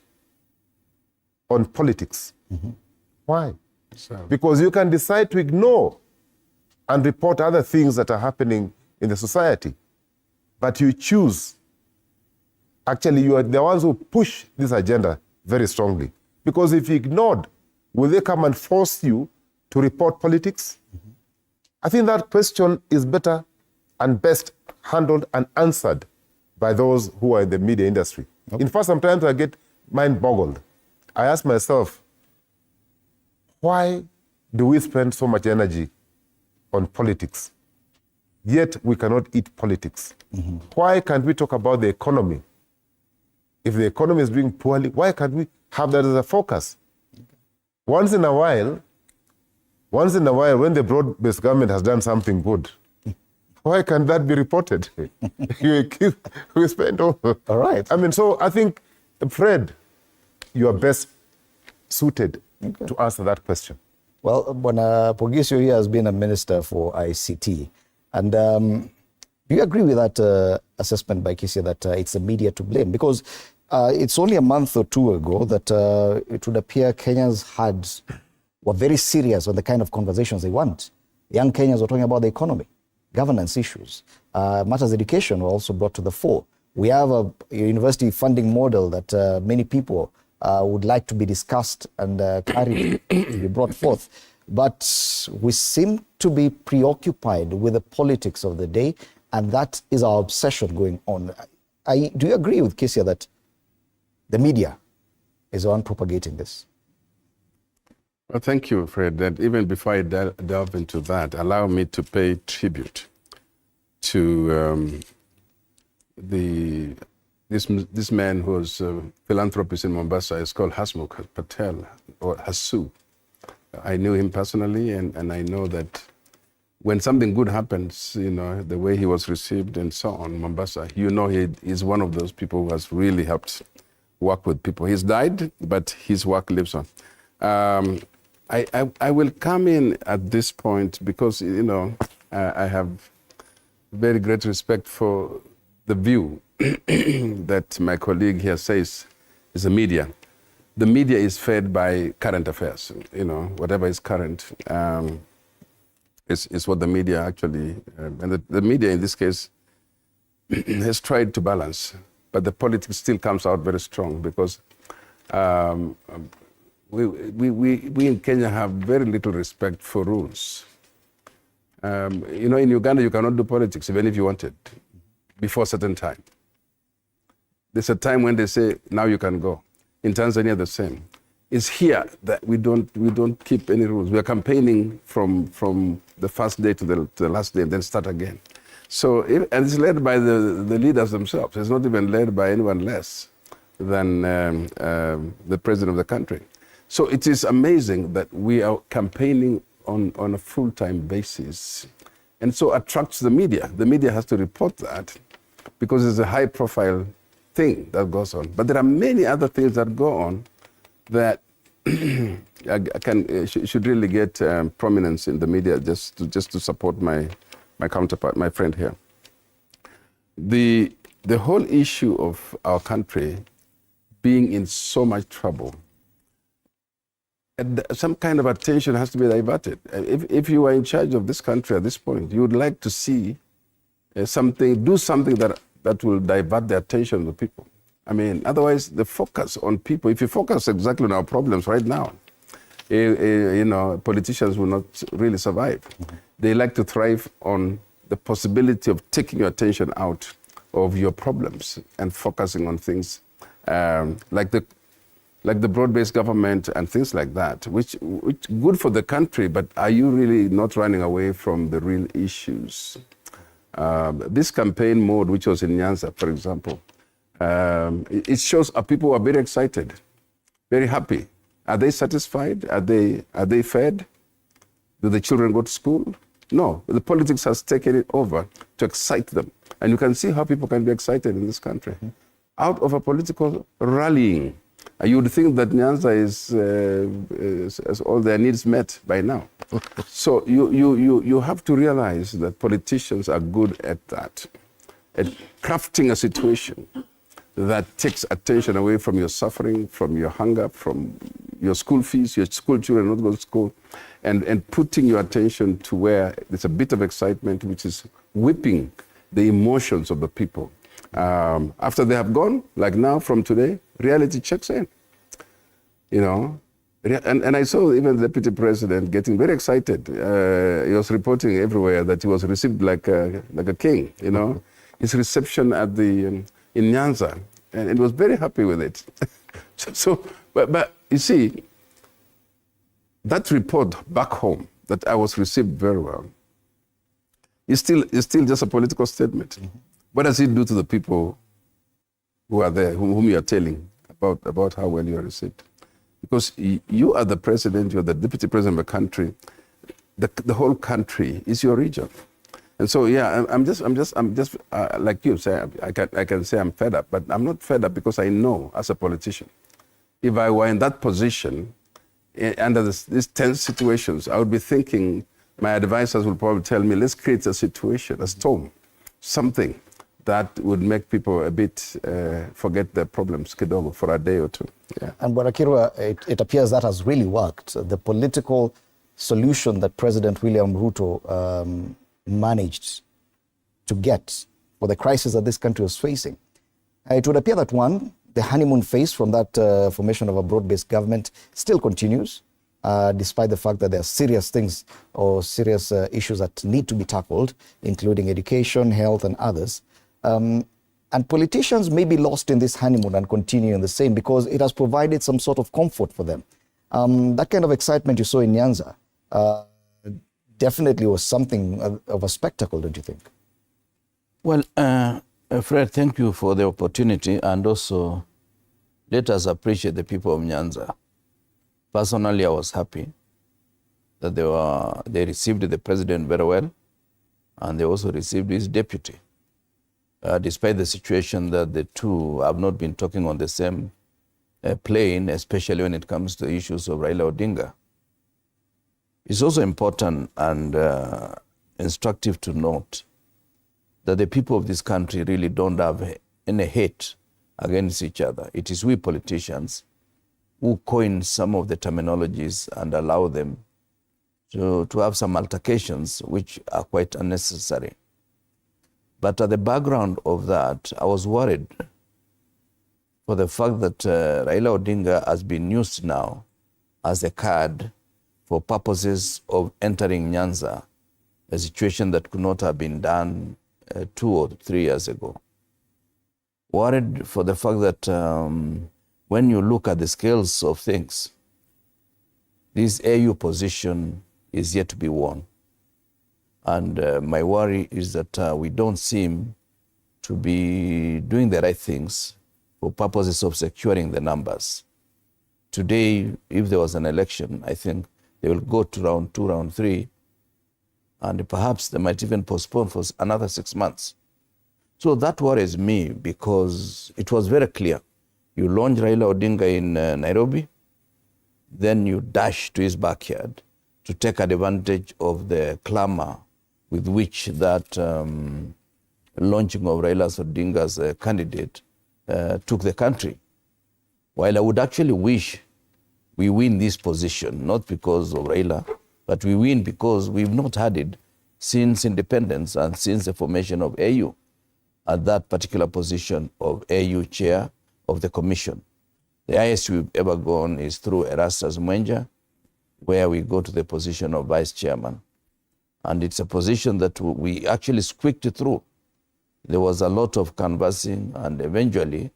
on politics? Mm-hmm. Why? Because you can decide to ignore and report other things that are happening in the society, but you choose. Actually, you are the ones who push this agenda very strongly. Because if you ignored, will they come and force you to report politics? Mm-hmm. I think that question is better and best handled and answered by those who are in the media industry. Okay. In fact, sometimes I get mind-boggled. I ask myself, why do we spend so much energy on politics, yet we cannot eat politics? Mm-hmm. Why can't we talk about the economy? If the economy is doing poorly, why can't we have that as a focus? Okay. Once in a while, when the broad-based government has done something good, why can't that be reported? We spend all right. I mean, so I think, Fred, you are best suited to answer that question. Well, Pogisio here has been a minister for ICT. And do you agree with that assessment by Kisia that it's the media to blame? Because it's only a month or two ago that it would appear Kenyans were very serious on the kind of conversations they want. Young Kenyans were talking about the economy, governance issues. Matters of education were also brought to the fore. We have a university funding model that many people would like to be discussed and clarity to be brought forth. But we seem to be preoccupied with the politics of the day, and that is our obsession going on. Do you agree with Kisia that the media is the one propagating this? Well, thank you, Fred. And even before I delve into that, allow me to pay tribute to this man who's a philanthropist in Mombasa. Is called Hasmukh Patel, or Hasu. I knew him personally, and I know that when something good happens, you know, the way he was received and so on, Mombasa, you know, he is one of those people who has really helped work with people. He's died, but his work lives on. I will come in at this point because, you know, I have very great respect for the view that my colleague here says is the media. The media is fed by current affairs, you know, whatever is current is what the media actually, and the media in this case has tried to balance, but the politics still comes out very strong because we in Kenya have very little respect for rules. You know, in Uganda, you cannot do politics, even if you wanted, before a certain time. There's a time when they say, now you can go. In Tanzania, the same. It's here that we don't keep any rules. We are campaigning from the first day to the last day and then start again. So, and it's led by the leaders themselves. It's not even led by anyone less than the president of the country. So it is amazing that we are campaigning on a full-time basis. And so attracts the media. The media has to report that because it's a high-profile thing that goes on. But there are many other things that go on that should really get prominence in the media just to support my counterpart, my friend here. The whole issue of our country being in so much trouble, some kind of attention has to be diverted. If you are in charge of this country at this point, you would like to see do something that will divert the attention of the people. I mean, otherwise the focus on people, if you focus exactly on our problems right now, you know, politicians will not really survive. Mm-hmm. They like to thrive on the possibility of taking your attention out of your problems and focusing on things like the broad-based government and things like that, which good for the country, but are you really not running away from the real issues? This campaign mode, which was in Nyanza, for example, it shows people are very excited, very happy. Are they satisfied? Are they fed? Do the children go to school? No, the politics has taken it over to excite them. And you can see how people can be excited in this country. Mm-hmm. Out of a political rallying. You would think that Nyanza has all their needs met by now. So you have to realize that politicians are good at that, at crafting a situation that takes attention away from your suffering, from your hunger, from your school fees, your school children not going to school, and putting your attention to where there's a bit of excitement, which is whipping the emotions of the people. After they have gone, like now from today, reality checks in. You know, and I saw even the deputy president getting very excited. He was reporting everywhere that he was received like a king. You know, his reception at in Nyanza, and he was very happy with it. But you see, that report back home that I was received very well is still just a political statement. Mm-hmm. What does it do to the people who are there, whom you are telling about how well you are received? Because you are the president, you are the deputy president of the country. The whole country is your region, and so yeah, I'm just like you say. I can say I'm fed up, but I'm not fed up because I know as a politician, if I were in that position under these tense situations, I would be thinking. My advisors will probably tell me, let's create a situation, a storm, something that would make people a bit forget their problems kidogo for a day or two. Yeah. And Barakirwa, it appears that has really worked. The political solution that President William Ruto managed to get for the crisis that this country was facing. It would appear that the honeymoon phase from that formation of a broad-based government still continues, despite the fact that there are serious things or serious issues that need to be tackled, including education, health, and others. And politicians may be lost in this honeymoon and continue in the same because it has provided some sort of comfort for them. That kind of excitement you saw in Nyanza definitely was something of a spectacle, don't you think? Well, Fred, thank you for the opportunity, and also let us appreciate the people of Nyanza. Personally, I was happy that they received the president very well. and they also received his deputy, despite the situation that the two have not been talking on the same plane, especially when it comes to issues of Raila Odinga. It's also important and instructive to note that the people of this country really don't have any hate against each other. It is we politicians who coin some of the terminologies and allow them to have some altercations which are quite unnecessary. But at the background of that, I was worried for the fact that Raila Odinga has been used now as a card for purposes of entering Nyanza, a situation that could not have been done 2 or 3 years ago. Worried for the fact that when you look at the scales of things, this AU position is yet to be won. And my worry is that we don't seem to be doing the right things for purposes of securing the numbers. Today, if there was an election, I think they will go to round 2, round 3, and perhaps they might even postpone for another 6 months. So that worries me because it was very clear. You launch Raila Odinga in Nairobi, then you dash to his backyard to take advantage of the clamor with which that launching of Raila Odinga's candidate took the country. While I would actually wish we win this position, not because of Raila, but we win because we've not had it since independence and since the formation of AU at that particular position of AU chair of the commission. The highest we've ever gone is through Erastus Mwenja, where we go to the position of vice chairman. And it's a position that we actually squeaked through. There was a lot of canvassing, and eventually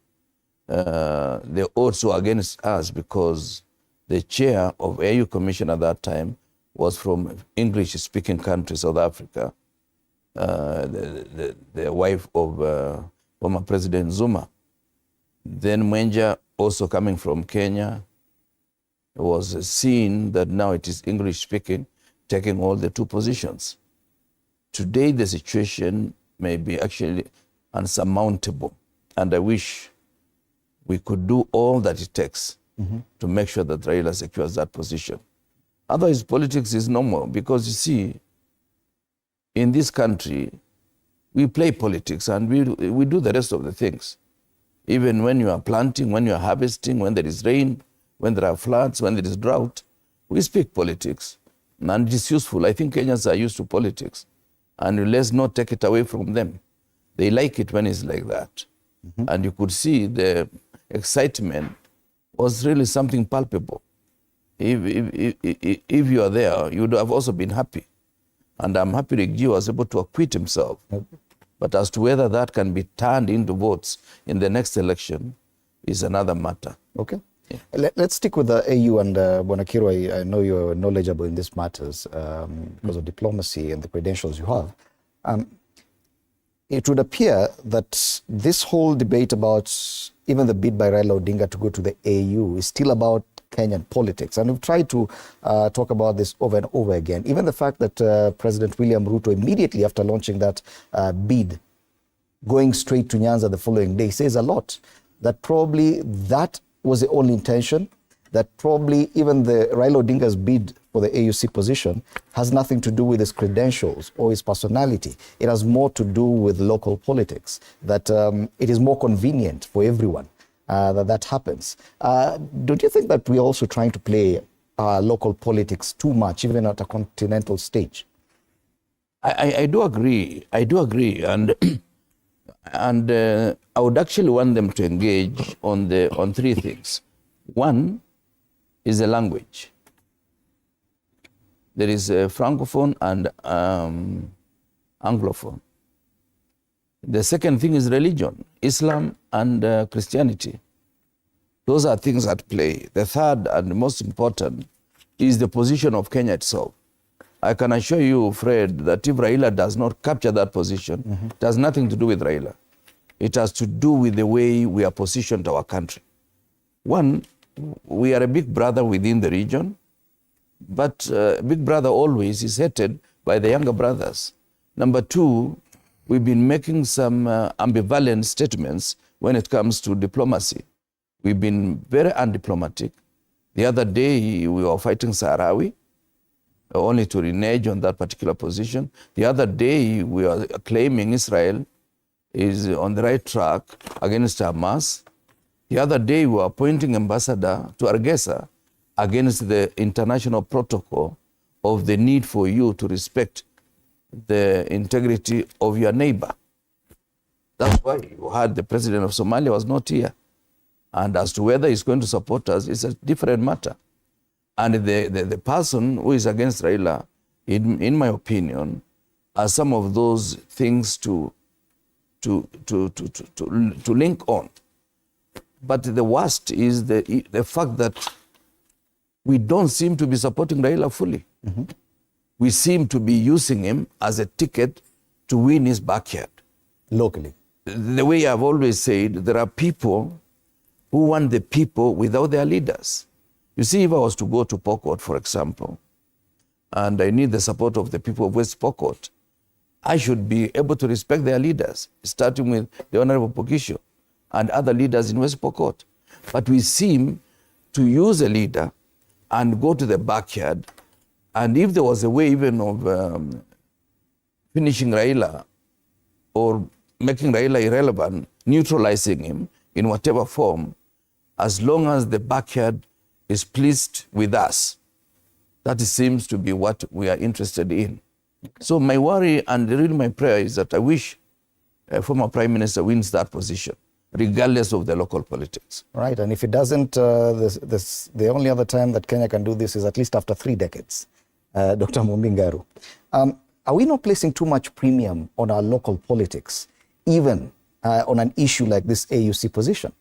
the odds were against us because the chair of AU Commission at that time was from English-speaking country, South Africa, the wife of former President Zuma. Then Mwenja, also coming from Kenya, was seen that now it is English-speaking, taking all the 2 positions. Today, the situation may be actually unsurmountable, and I wish we could do all that it takes to make sure that Raila secures that position. Otherwise, politics is normal because, you see, in this country, we play politics and we do the rest of the things. Even when you are planting, when you are harvesting, when there is rain, when there are floods, when there is drought, we speak politics. And it is useful. I think Kenyans are used to politics. And let's not take it away from them. They like it when it's like that. And you could see the excitement was really something palpable. If you are there, you would have also been happy. And I'm happy Rigji was able to acquit himself. But as to whether that can be turned into votes in the next election is another matter. Okay. Yeah. Let's stick with the AU and Bonakiro. I know you're knowledgeable in these matters because of diplomacy and the credentials you have. It would appear that this whole debate about even the bid by Raila Odinga to go to the AU is still about Kenyan politics. And we've tried to talk about this over and over again. Even the fact that President William Ruto, immediately after launching that bid, going straight to Nyanza the following day, says a lot. That probably that was the only intention, that probably even the Raila Odinga's bid for the AUC position has nothing to do with his credentials or his personality. It has more to do with local politics, that it is more convenient for everyone that happens. Don't you think that we're also trying to play local politics too much, even at a continental stage? I do agree. I do agree. And I would actually want them to engage on 3 things. One is the language. There is a Francophone and Anglophone. The second thing is religion, Islam and Christianity. Those are things at play. The third and most important is the position of Kenya itself. I can assure you, Fred, that if Raila does not capture that position, it has nothing to do with Raila. It has to do with the way we are positioned our country. One, we are a big brother within the region, but Big Brother always is hated by the younger brothers. Number two, we've been making some ambivalent statements when it comes to diplomacy. We've been very undiplomatic. The other day, we were fighting Sahrawi, only to renege on that particular position. The other day, we are claiming Israel is on the right track against Hamas. The other day, we were appointing ambassador to Hargeisa against the international protocol of the need for you to respect the integrity of your neighbor. That's why you had the president of Somalia was not here. And as to whether he's going to support us is a different matter. And the person who is against Raila, in my opinion, are some of those things to link on. But the worst is the fact that we don't seem to be supporting Raila fully. Mm-hmm. We seem to be using him as a ticket to win his backyard. Locally. The way I've always said, there are people who want the people without their leaders. You see, if I was to go to Pokot, for example, and I need the support of the people of West Pokot, I should be able to respect their leaders, starting with the Honorable Pokisho and other leaders in West Pokot. But we seem to use a leader and go to the backyard, and if there was a way even of finishing Raila or making Raila irrelevant, neutralizing him in whatever form, as long as the backyard is pleased with us, that seems to be what we are interested in. Okay. So my worry and really my prayer is that I wish former Prime Minister wins that position, regardless of the local politics. Right, and if it doesn't, the only other time that Kenya can do this is at least after 3 decades. Dr. Mumbingaru, are we not placing too much premium on our local politics, even on an issue like this AUC position?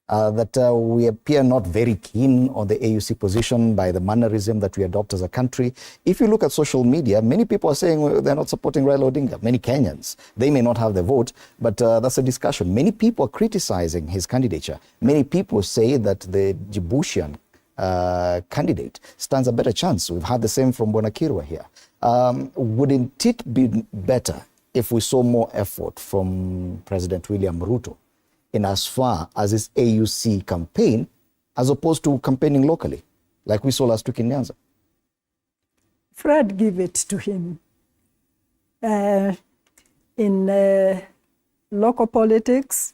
That we appear not very keen on the AUC position by the mannerism that we adopt as a country. If you look at social media, many people are saying they're not supporting Raila Odinga. Many Kenyans, they may not have the vote, but that's a discussion. Many people are criticizing his candidature. Many people say that the Djiboutian candidate stands a better chance. We've had the same from Bonakirwa here. Wouldn't it be better if we saw more effort from President William Ruto in as far as his AUC campaign, as opposed to campaigning locally, like we saw last week in Nyanza? Fred, give it to him. In local politics,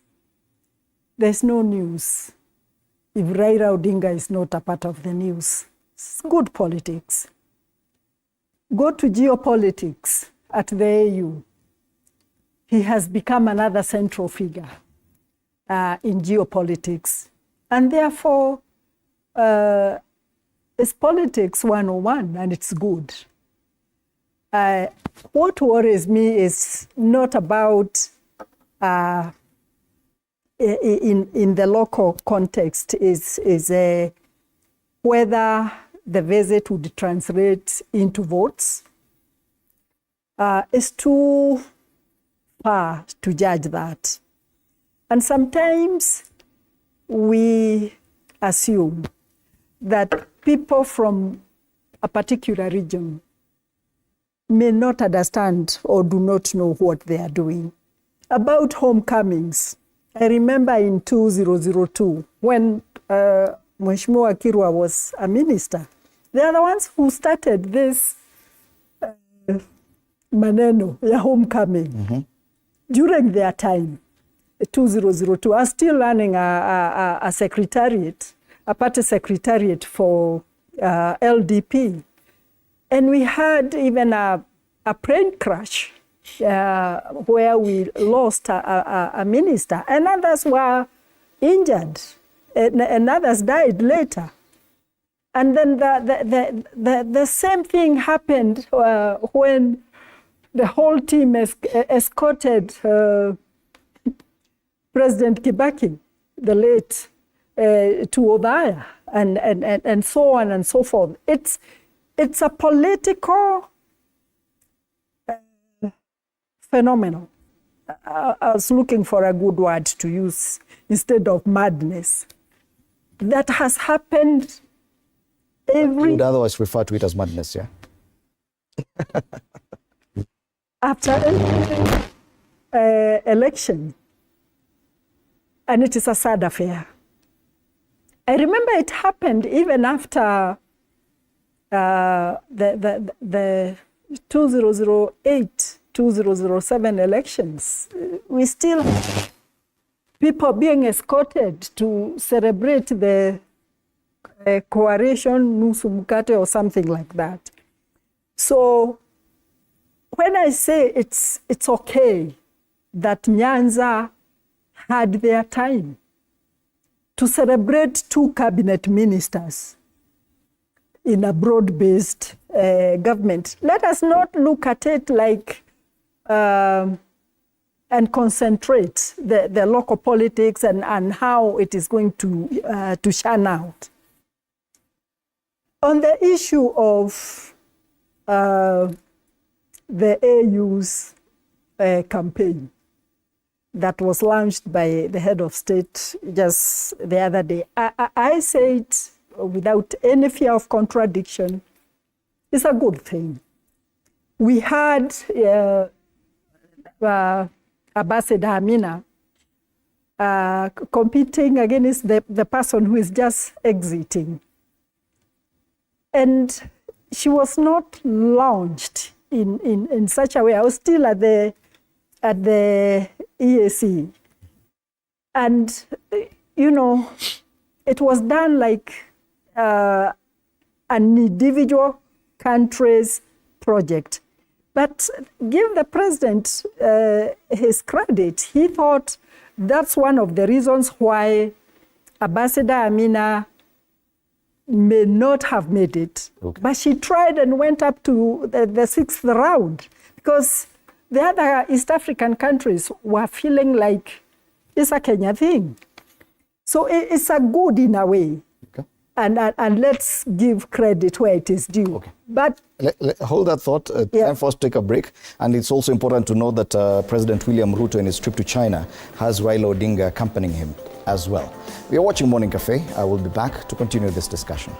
there's no news if Raila Odinga is not a part of the news. It's good politics. Go to geopolitics at the AU. He has become another central figure in geopolitics. And therefore, it's politics 101, and it's good. What worries me is not about, in the local context, is whether the visit would translate into votes. It's too far to judge that. And sometimes we assume that people from a particular region may not understand or do not know what they are doing. About homecomings, I remember in 2002, when Mheshimiwa Kirwa was a minister, they are the ones who started this maneno ya homecoming during their time. 2002. I was still running a secretariat, a party secretariat for LDP. And we had even a plane crash where we lost a minister, and others were injured, and others died later. And then the same thing happened when the whole team escorted President Kibaki, the late, to Othaya, and so on and so forth. It's a political phenomenon. I was looking for a good word to use instead of madness. That has happened every... You would otherwise refer to it as madness, yeah? after election, and it is a sad affair. I remember it happened even after the 2008, 2007 elections. We still have people being escorted to celebrate the coalition nusu mkate or something like that. So when I say it's okay that Nyanza had their time to celebrate 2 cabinet ministers in a broad-based government, let us not look at it like and concentrate the local politics and how it is going to shine out. On the issue of the AU's campaign that was launched by the head of state just the other day, I say it without any fear of contradiction. It's a good thing. We had Ambassador Amina competing against the person who is just exiting. And she was not launched in such a way. I was still at the EAC. And, you know, it was done like an individual country's project. But give the president his credit. He thought that's one of the reasons why Ambassador Amina may not have made it. Okay. But she tried and went up to the 6th round because the other East African countries were feeling like it's a Kenya thing. So it's a good in a way. Okay. And let's give credit where it is due. Okay. But hold that thought. Time for us to take a break. And it's also important to know that President William Ruto in his trip to China has Raila Odinga accompanying him as well. We are watching Morning Cafe. I will be back to continue this discussion.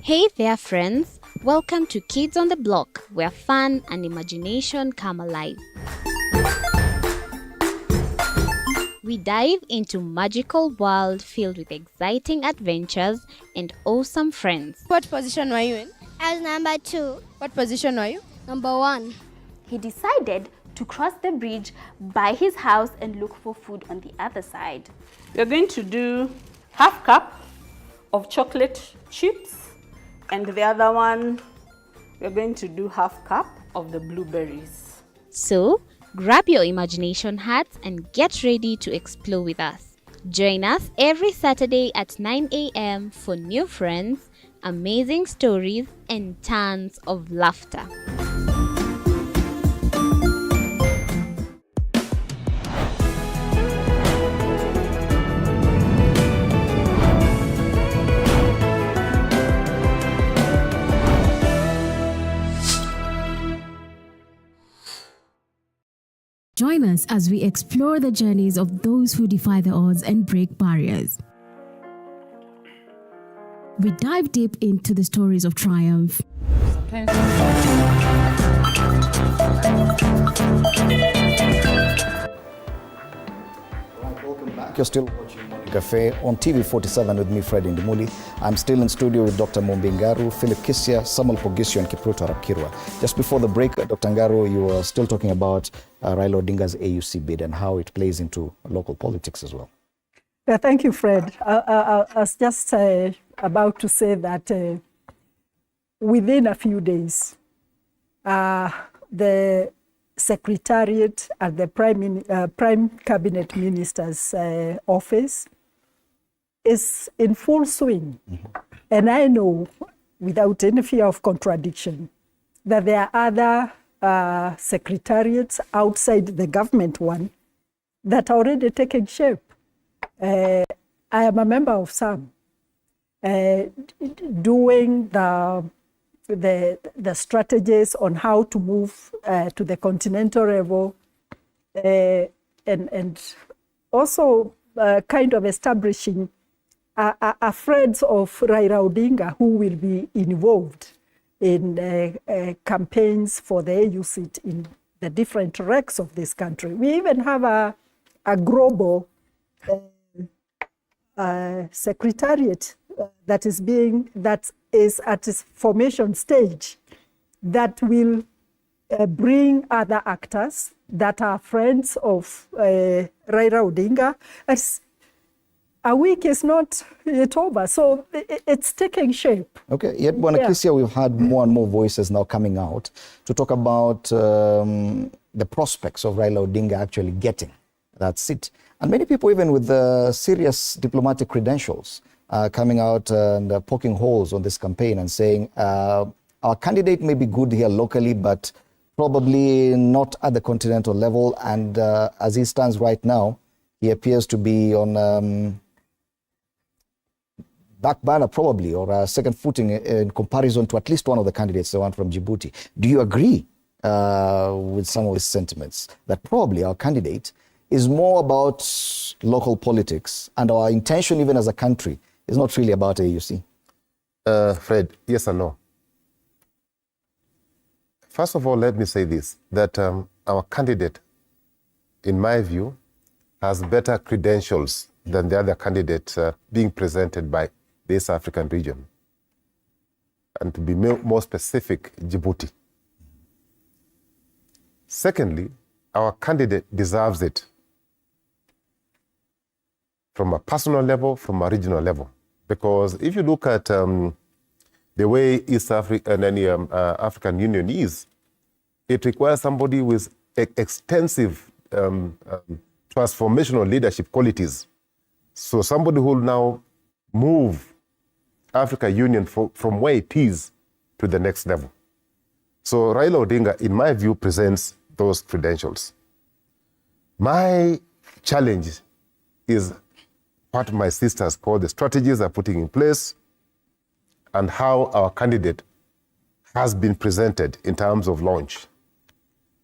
Hey there friends, welcome to Kids on the Block, where fun and imagination come alive. We dive into magical world filled with exciting adventures and awesome friends. What position were you in? I was number 2. What position were you? Number 1. He decided to cross the bridge by his house and look for food on the other side. We're going to do half cup of chocolate chips, and the other one, we're going to do half cup of the blueberries. So, grab your imagination hats and get ready to explore with us. Join us every Saturday at 9 a.m. for new friends, amazing stories, and tons of laughter. Join us as we explore the journeys of those who defy the odds and break barriers. We dive deep into the stories of triumph. Welcome back. You're still watching Morning Cafe on TV47 with me, Fred Indimuli. I'm still in studio with Dr. Mumbingaru, Philip Kisia, Samuel Pogisio, and Kipruto Arapkirwa. Just before the break, Dr. Ngaru, you were still talking about Raila Odinga's AUC bid and how it plays into local politics as well. Yeah, thank you, Fred. I was just about to say that within a few days, the Secretariat at the Prime Cabinet Minister's office is in full swing. And I know, without any fear of contradiction, that there are other secretariats outside the government one that are already taking shape. I am a member of some, doing the strategies on how to move to the continental level, and also kind of establishing a friends of Raila Odinga who will be involved in campaigns for the AU seat in the different ranks of this country. We even have a global secretariat that is at its formation stage, that will bring other actors that are friends of Raila Odinga. As a week is not yet over, so it's taking shape. Okay, yet Bwana we've had more and more voices now coming out to talk about the prospects of Raila Odinga actually getting that seat. And many people, even with serious diplomatic credentials, coming out and poking holes on this campaign and saying, our candidate may be good here locally, but probably not at the continental level. And as he stands right now, he appears to be on back burner probably, or a second footing in comparison to at least one of the candidates, the one from Djibouti. Do you agree with some of his sentiments that probably our candidate is more about local politics and our intention even as a country is not really about AUC? Fred, yes or no? First of all, let me say this, that our candidate, in my view, has better credentials than the other candidates being presented by the East African region. And to be more specific, Djibouti. Secondly, our candidate deserves it from a personal level, from a regional level. Because if you look at the way East Africa and any African Union is, it requires somebody with extensive transformational leadership qualities. So somebody who will now move Africa Union from where it is to the next level. So Raila Odinga, in my view, presents those credentials. My challenge is what my sisters call the strategies they're putting in place and how our candidate has been presented in terms of launch.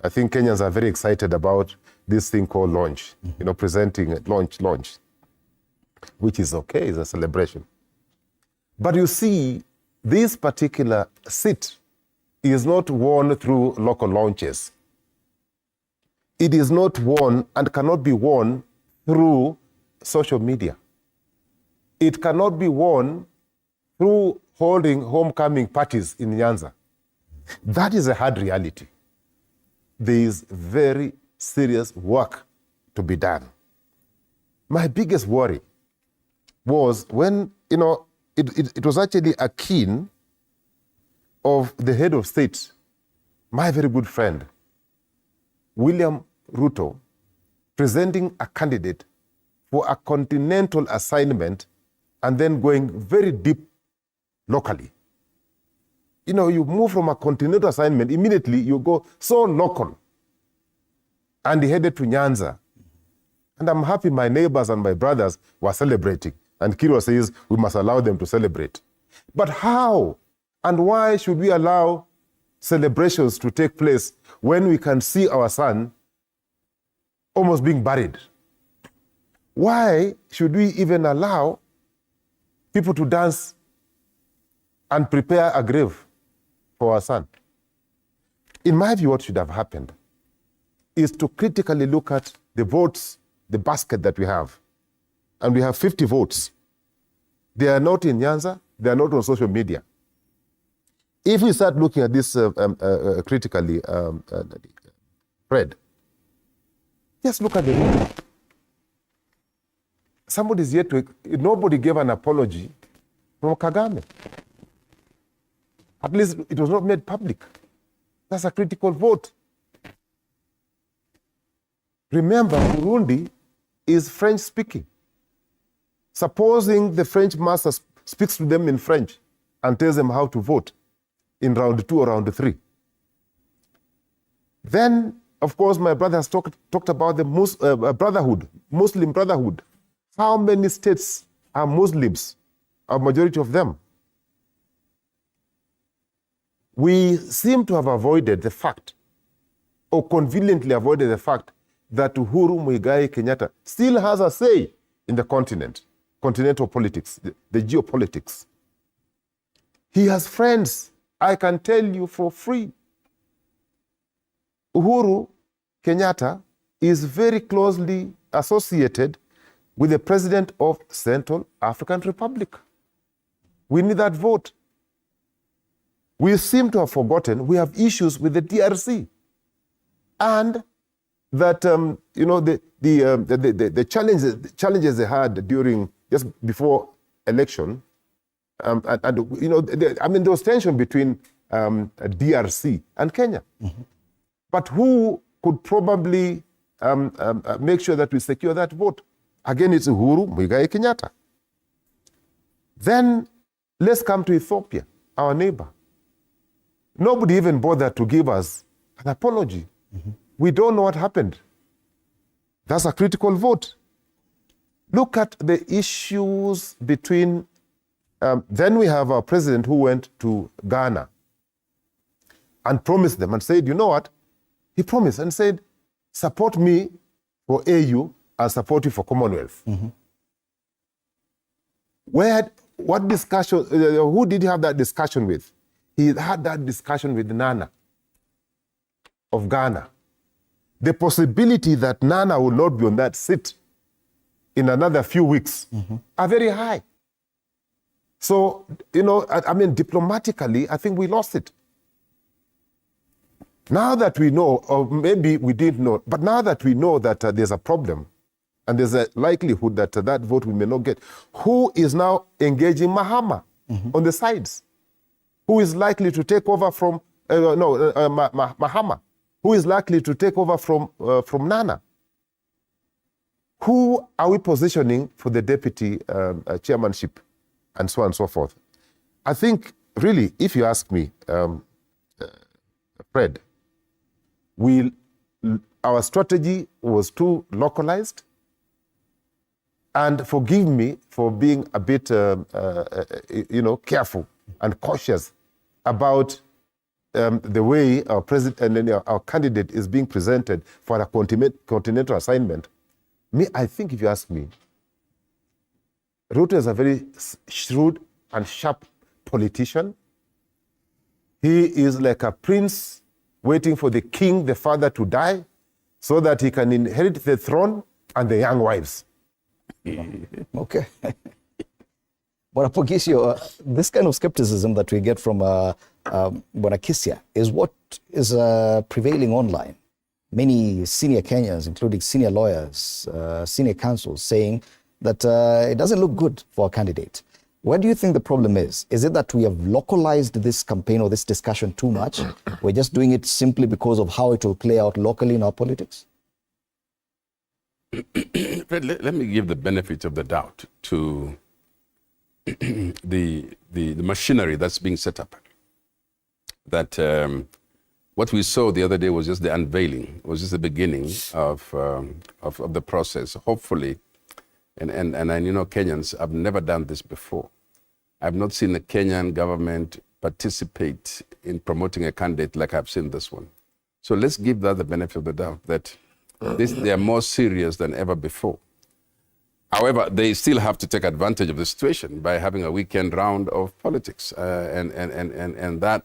I think Kenyans are very excited about this thing called launch, presenting launch, which is okay, it's a celebration. But you see, this particular seat is not won through local launches. It is not won and cannot be won through social media. It cannot be won through holding homecoming parties in Nyanza. That is a hard reality. There is very serious work to be done. My biggest worry was when, it was actually a keen of the head of state, my very good friend, William Ruto, presenting a candidate for a continental assignment and then going very deep locally. You move from a continental assignment, immediately you go so local. And he headed to Nyanza. And I'm happy my neighbors and my brothers were celebrating. And Kiro says we must allow them to celebrate. But how and why should we allow celebrations to take place when we can see our son almost being buried? Why should we even allow people to dance and prepare a grave for our son? In my view, what should have happened is to critically look at the votes, the basket that we have. And we have 50 votes. They are not in Nyanza, they are not on social media. If we start looking at this critically, Fred, just look at the vote. Somebody's yet to, nobody gave an apology from Kagame. At least it was not made public. That's a critical vote. Remember, Burundi is French speaking. Supposing the French master speaks to them in French and tells them how to vote in round 2 or round 3. Then, of course, my brother has talked about the Muslim Brotherhood. How many states are Muslims? A majority of them. We seem to have avoided the fact, or conveniently avoided the fact, that Uhuru Muigai Kenyatta still has a say in the continental politics, the geopolitics. He has friends, I can tell you for free. Uhuru Kenyatta is very closely associated with the president of Central African Republic. We need that vote. We seem to have forgotten we have issues with the DRC, and that the challenges they had during just before election, there was tension between DRC and Kenya. Mm-hmm. But who could probably make sure that we secure that vote? Again, it's Uhuru Muigai Kenyatta. Then let's come to Ethiopia, our neighbor. Nobody even bothered to give us an apology. Mm-hmm. We don't know what happened. That's a critical vote. Look at the issues between, then we have our president who went to Ghana and promised them and said, you know what? He promised and said, support me for AU, I'll support you for Commonwealth. Mm-hmm. What discussion, who did he have that discussion with? He had that discussion with Nana of Ghana. The possibility that Nana will not be on that seat in another few weeks are very high. So, diplomatically, I think we lost it. Now that we know, or maybe we didn't know, but now that we know that there's a problem and there's a likelihood that that vote we may not get, who is now engaging Mahama on the sides? Who is likely to take over from, Mahama? Who is likely to take over from Nana? Who are we positioning for the deputy chairmanship and so on and so forth? I think, really, if you ask me, Fred, our strategy was too localized, and forgive me for being a bit, careful and cautious about the way our president and our candidate is being presented for a continental assignment. I think, if you ask me, Ruto is a very shrewd and sharp politician. He is like a prince waiting for the king, the father, to die so that he can inherit the throne and the young wives. Okay. But Apogisio, this kind of skepticism that we get from Bonakisia is what is prevailing online. Many senior Kenyans, including senior lawyers, senior counsels, saying that it doesn't look good for a candidate. What do you think the problem is? Is it that we have localized this campaign or this discussion too much? We're just doing it simply because of how it will play out locally in our politics? Let me give the benefit of the doubt to the machinery that's being set up. That what we saw the other day was just the unveiling, was just the beginning of the process. Hopefully, and Kenyans have never done this before. I've not seen the Kenyan government participate in promoting a candidate like I've seen this one. So let's give that the benefit of the doubt that they are more serious than ever before. However, they still have to take advantage of the situation by having a weekend round of politics, and that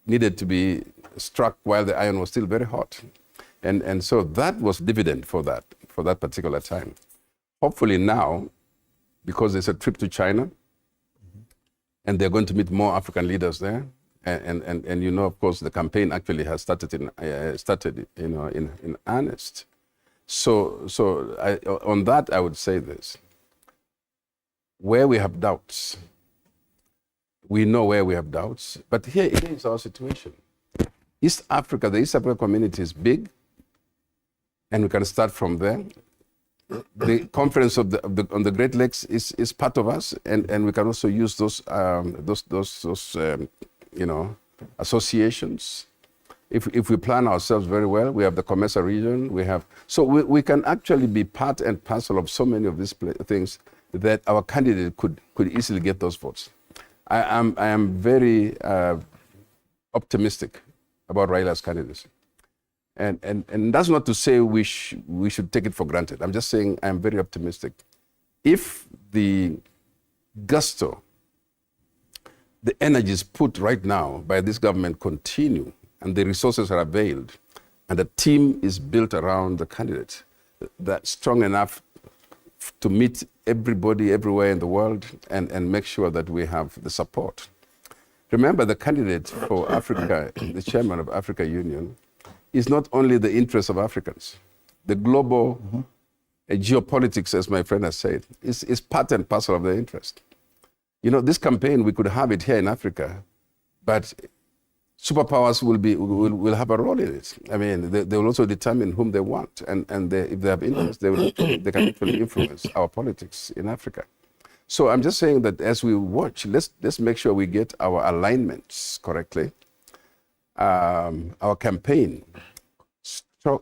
needed to be struck while the iron was still very hot, and so that was dividend for that particular time. Hopefully now, because there's a trip to China, and they're going to meet more African leaders there, and of course, the campaign actually has started in earnest. So on that, I would say this: where we have doubts, we know where we have doubts, but here is our situation. The East Africa community is big, and we can start from there. the conference on the Great Lakes is part of us, and we can also use those associations. If we plan ourselves very well, we have the Comesa region, we can actually be part and parcel of so many of these things that our candidate could easily get those votes. I am very optimistic about Raila'S candidacy. And that's not to say we should take it for granted. I'm just saying I'm very optimistic. If the gusto, the energies put right now by this government continue, and the resources are availed, and the team is built around the candidate that's strong enough to meet everybody everywhere in the world and make sure that we have the support. Remember, the candidate for Africa, the chairman of Africa Union, is not only the interests of Africans. The global geopolitics, as my friend has said, is part and parcel of their interest. You know, this campaign, we could have it here in Africa, but superpowers will have a role in it. I mean, they will also determine whom they want, and if they have interest, they can actually influence our politics in Africa. So I'm just saying that as we watch, let's make sure we get our alignments correctly. Our campaign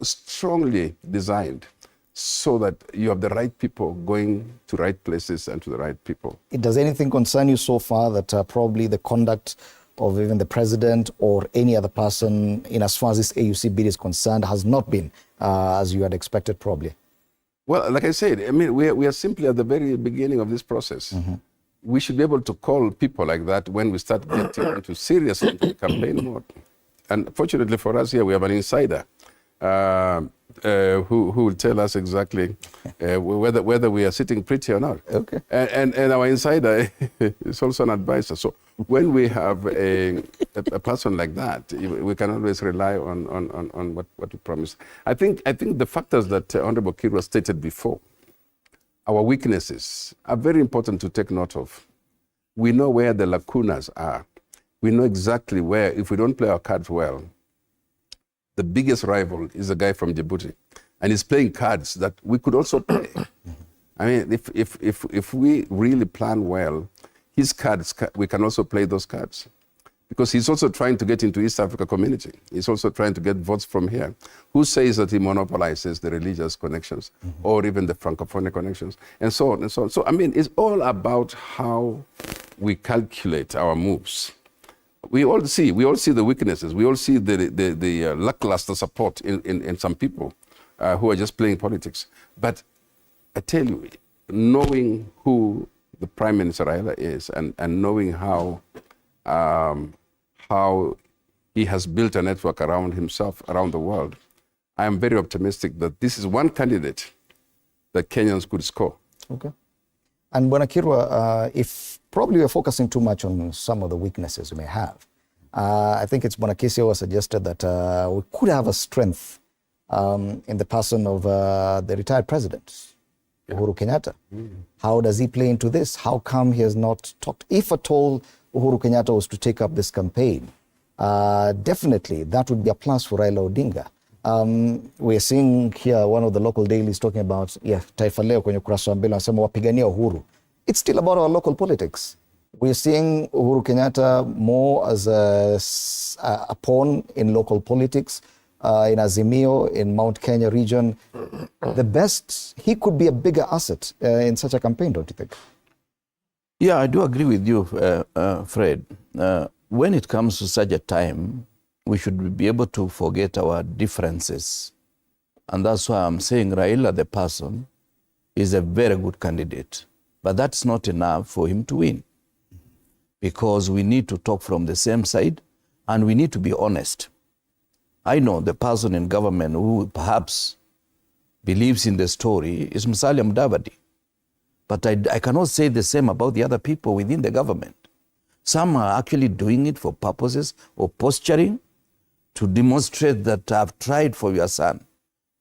strongly designed so that you have the right people going to right places and to the right people. Does anything concern you so far that probably the conduct of even the president or any other person in as far as this AUC bid is concerned has not been as you had expected probably? Well, like I said, I mean, we are simply at the very beginning of this process. Mm-hmm. We should be able to call people like that when we start getting into serious campaign mode. And fortunately for us here, we have an insider who will tell us exactly whether we are sitting pretty or not. Okay. And our insider is also an advisor. So when we have a person like that, we can always rely on what we promise. I think the factors that Honorable Kirwa stated before, our weaknesses, are very important to take note of. We know where the lacunas are. We know exactly where, if we don't play our cards well, the biggest rival is a guy from Djibouti, and he's playing cards that we could also play. I mean, if we really plan well, his cards, we can also play those cards. Because he's also trying to get into East Africa community. He's also trying to get votes from here. Who says that he monopolizes the religious connections or even the Francophone connections, and so on and so on. So, I mean, it's all about how we calculate our moves. We all see the weaknesses. We all see the lackluster support in some people who are just playing politics. But I tell you, knowing who the Prime Minister Raila is and knowing how he has built a network around himself, around the world, I am very optimistic that this is one candidate that Kenyans could score. Okay. And Bwana Kirwa, if probably we're focusing too much on some of the weaknesses we may have, I think it's Bwana Kisio who suggested that we could have a strength in the person of the retired president, Uhuru Kenyatta. How does he play into this? How come he has not talked? If at all Uhuru Kenyatta was to take up this campaign, definitely that would be a plus for Raila Odinga. We're seeing here one of the local dailies talking about Taifa Leo kwenye ukurasa wa mbele wanasema wapigania uhuru. It's still about our local politics. We're seeing Uhuru Kenyatta more as a pawn in local politics, in Azimio, in Mount Kenya region. The best, he could be a bigger asset in such a campaign, don't you think? Yeah, I do agree with you, Fred. When it comes to such a time, we should be able to forget our differences. And that's why I'm saying Raila, the person, is a very good candidate. But that's not enough for him to win. Because we need to talk from the same side, and we need to be honest. I know the person in government who perhaps believes in the story is Musalia Mudavadi. But I cannot say the same about the other people within the government. Some are actually doing it for purposes of posturing, to demonstrate that I've tried for your son.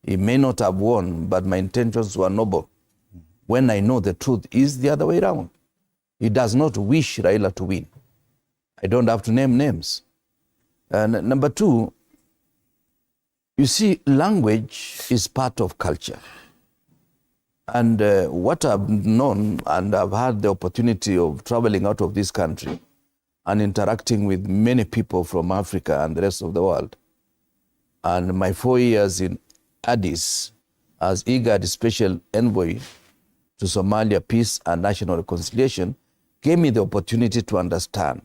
He may not have won, but my intentions were noble. When I know the truth is the other way around. He does not wish Raila to win. I don't have to name names. And number two, you see, language is part of culture. And what I've known, and I've had the opportunity of traveling out of this country and interacting with many people from Africa and the rest of the world. And my 4 years in Addis as IGAD Special Envoy to Somalia Peace and National Reconciliation gave me the opportunity to understand.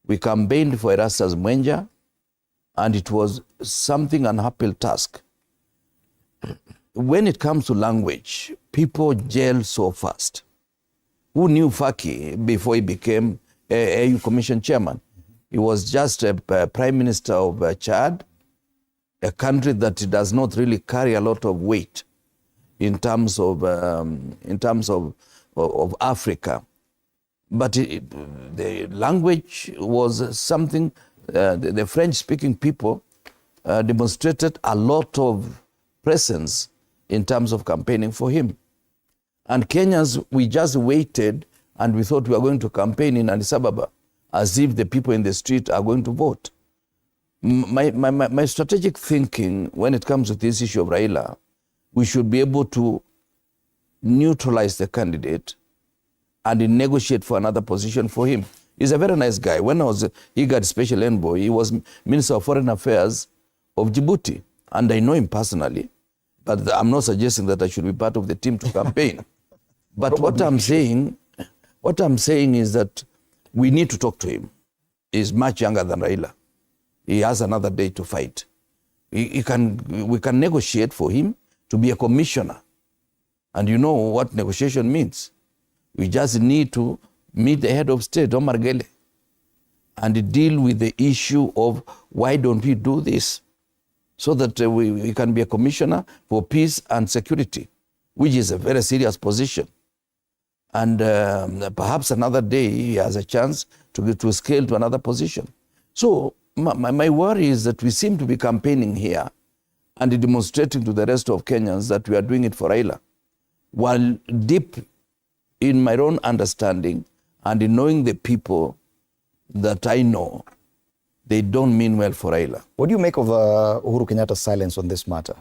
We campaigned for Erastus Mwenja, and it was something an uphill task. When it comes to language, people gel so fast. Who knew Faki before he became AU Commission Chairman? He was just a Prime Minister of Chad, a country that does not really carry a lot of weight in terms of Africa. But the language was something, the French-speaking people demonstrated a lot of presence in terms of campaigning for him. And Kenyans, we just waited and we thought we were going to campaign in Addis Ababa as if the people in the street are going to vote. My strategic thinking when it comes to this issue of Raila, we should be able to neutralize the candidate and negotiate for another position for him. He's a very nice guy. When I was IGAD Special Envoy, he was Minister of Foreign Affairs of Djibouti, and I know him personally, but I'm not suggesting that I should be part of the team to campaign. But what I'm saying is that we need to talk to him. He's much younger than Raila. He has another day to fight. We can negotiate for him to be a commissioner. And you know what negotiation means. We just need to meet the head of state, Omar Gele, and deal with the issue of why don't we do this, so that we can be a commissioner for peace and security, which is a very serious position. And perhaps another day he has a chance to scale to another position. So my worry is that we seem to be campaigning here and demonstrating to the rest of Kenyans that we are doing it for Raila, while deep in my own understanding and in knowing the people that I know, they don't mean well for Raila. What do you make of Uhuru Kenyatta's silence on this matter?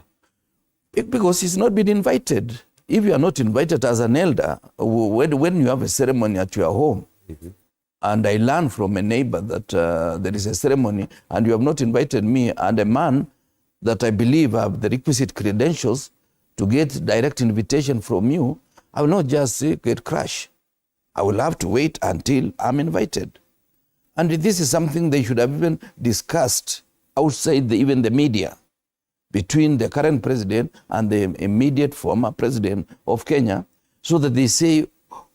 Because he's not been invited. If you are not invited as an elder, when you have a ceremony at your home, and I learn from a neighbor that there is a ceremony and you have not invited me and a man that I believe have the requisite credentials to get direct invitation from you, I will not just get crushed. I will have to wait until I'm invited. And this is something they should have even discussed outside even the media, between the current president and the immediate former president of Kenya, so that they say,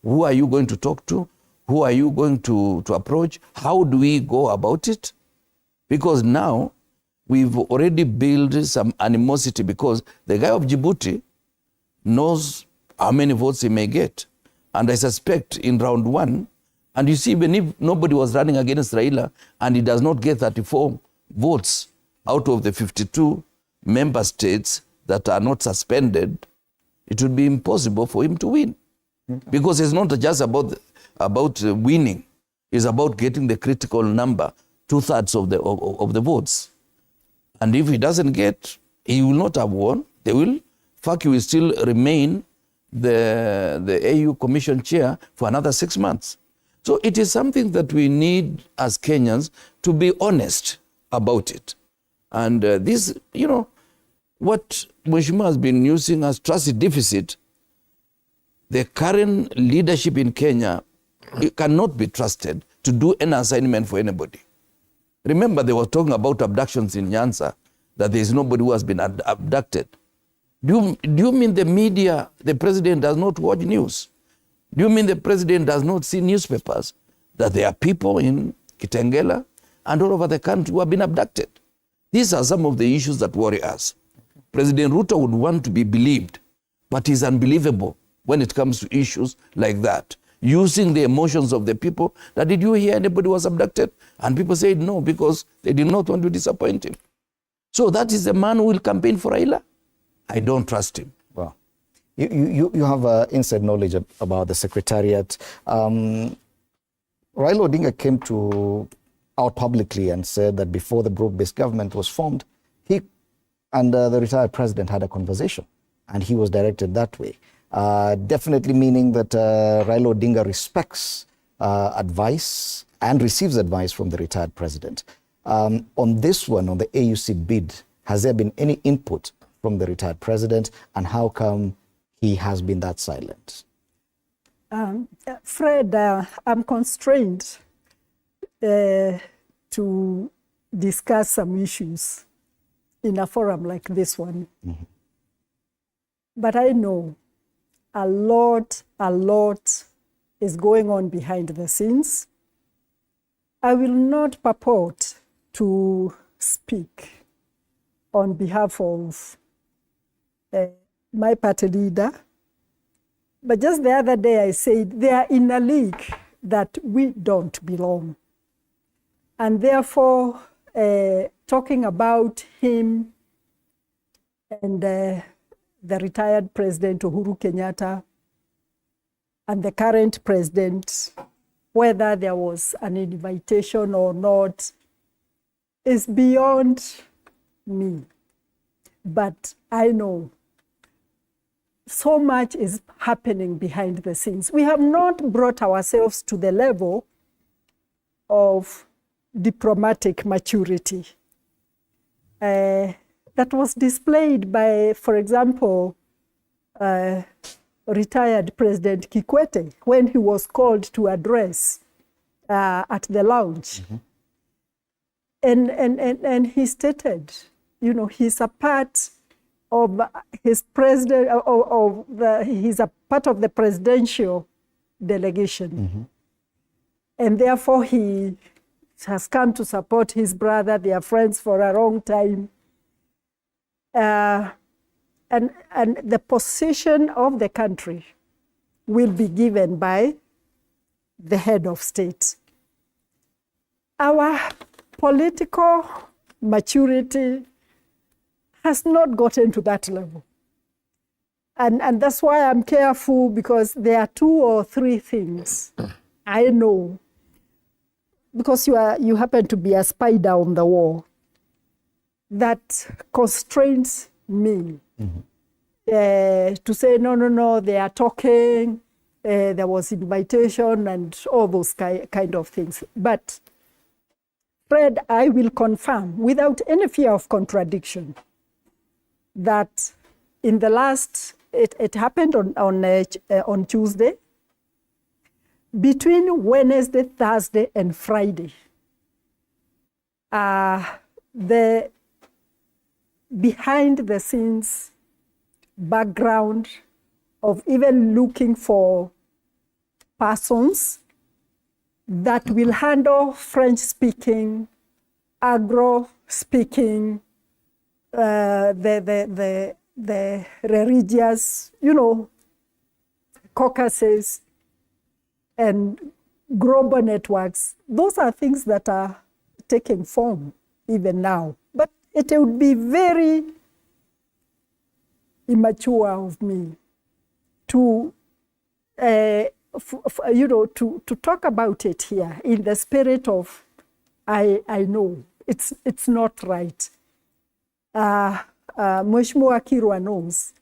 who are you going to talk to? Who are you going to approach? How do we go about it? Because now we've already built some animosity, because the guy of Djibouti knows how many votes he may get. And I suspect in round one, and you see, even if nobody was running against Raila and he does not get 34 votes out of the 52 member states that are not suspended, it would be impossible for him to win. Because it's not just about winning. It's about getting the critical number, 2/3 of the votes. And if he doesn't get, he will not have won. Faki will still remain the AU Commission Chair for another 6 months. So it is something that we need as Kenyans to be honest about it. And this, what Mheshimiwa has been using as trust deficit, the current leadership in Kenya, it cannot be trusted to do any assignment for anybody. Remember, they were talking about abductions in Nyanza, that there is nobody who has been abducted. Do you mean the media, the president does not watch news? Do you mean the president does not see newspapers? That there are people in Kitengela and all over the country who have been abducted. These are some of the issues that worry us. President Ruto would want to be believed, but he's unbelievable when it comes to issues like that. Using the emotions of the people, that did you hear anybody was abducted? And people said no, because they did not want to disappoint him. So that is the man who will campaign for Raila? I don't trust him. Well, you have inside knowledge about the secretariat. Raila Odinga came out publicly and said that before the broad-based government was formed, he and the retired president had a conversation, and he was directed that way. definitely meaning that Raila Odinga respects advice and receives advice from the retired president. On this one, on the AUC bid, has there been any input from the retired president, and how come he has been that silent? Fred, I'm constrained to discuss some issues in a forum like this one. Mm-hmm. But I know a lot is going on behind the scenes. I will not purport to speak on behalf of my party leader, but just the other day I said they are in a league that we don't belong. And therefore, talking about him and the retired President Uhuru Kenyatta and the current president, whether there was an invitation or not, is beyond me. But I know so much is happening behind the scenes. We have not brought ourselves to the level of diplomatic maturity that was displayed by, for example, retired President Kikwete when he was called to address at the lounge. Mm-hmm. And he stated, you know, he's a part of his president, he's a part of the presidential delegation. Mm-hmm. And therefore he has come to support his brother. They are friends for a long time. And the position of the country will be given by the head of state. Our political maturity has not gotten to that level. And that's why I'm careful, because there are 2 or 3 things I know, because you happen to be a spider on the wall, that constrains me. Mm-hmm. To say, no, they are talking, there was invitation and all those kind of things. But Fred, I will confirm without any fear of contradiction that in the last, it happened on Tuesday, between Wednesday, Thursday, and Friday, the behind the scenes background of even looking for persons that will handle French-speaking, Agro-speaking, the religious, you know, caucuses and global networks. Those are things that are taking form even now. But it would be very immature of me to, to talk about it here in the spirit of, I know it's not right. Mheshimiwa Kirwa knows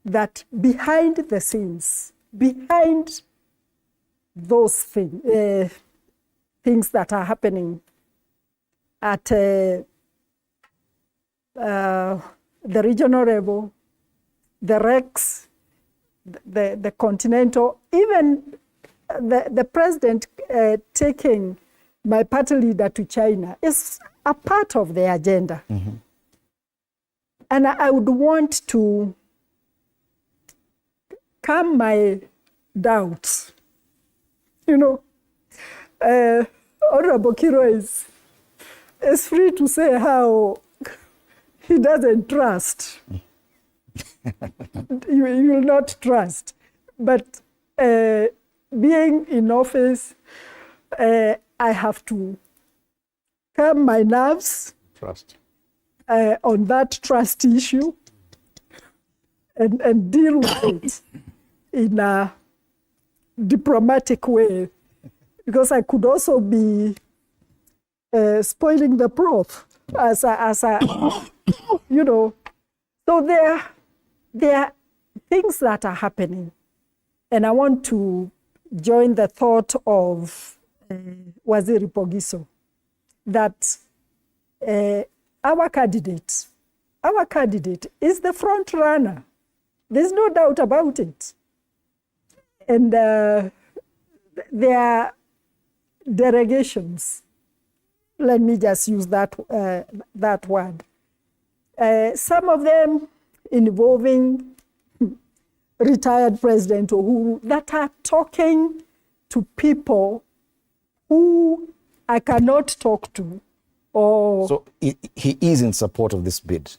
that behind the scenes, behind those things that are happening at the regional level, the Rex, the continental, even the president taking my party leader to China is a part of the agenda. Mm-hmm. And I would want to calm my doubts. You know, Honorable Kirwa is free to say how he doesn't trust. You will not trust. But being in office, I have to calm my nerves. Trust. On that trust issue and deal with it in a diplomatic way, because I could also be spoiling the broth as a you know. So there are things that are happening, and I want to join the thought of Waziri Pogiso, that our candidate is the front runner. There's no doubt about it. And there are derogations. Let me just use that word. Some of them involving retired President Uhuru that are talking to people who I cannot talk to. Or so he is in support of this bid.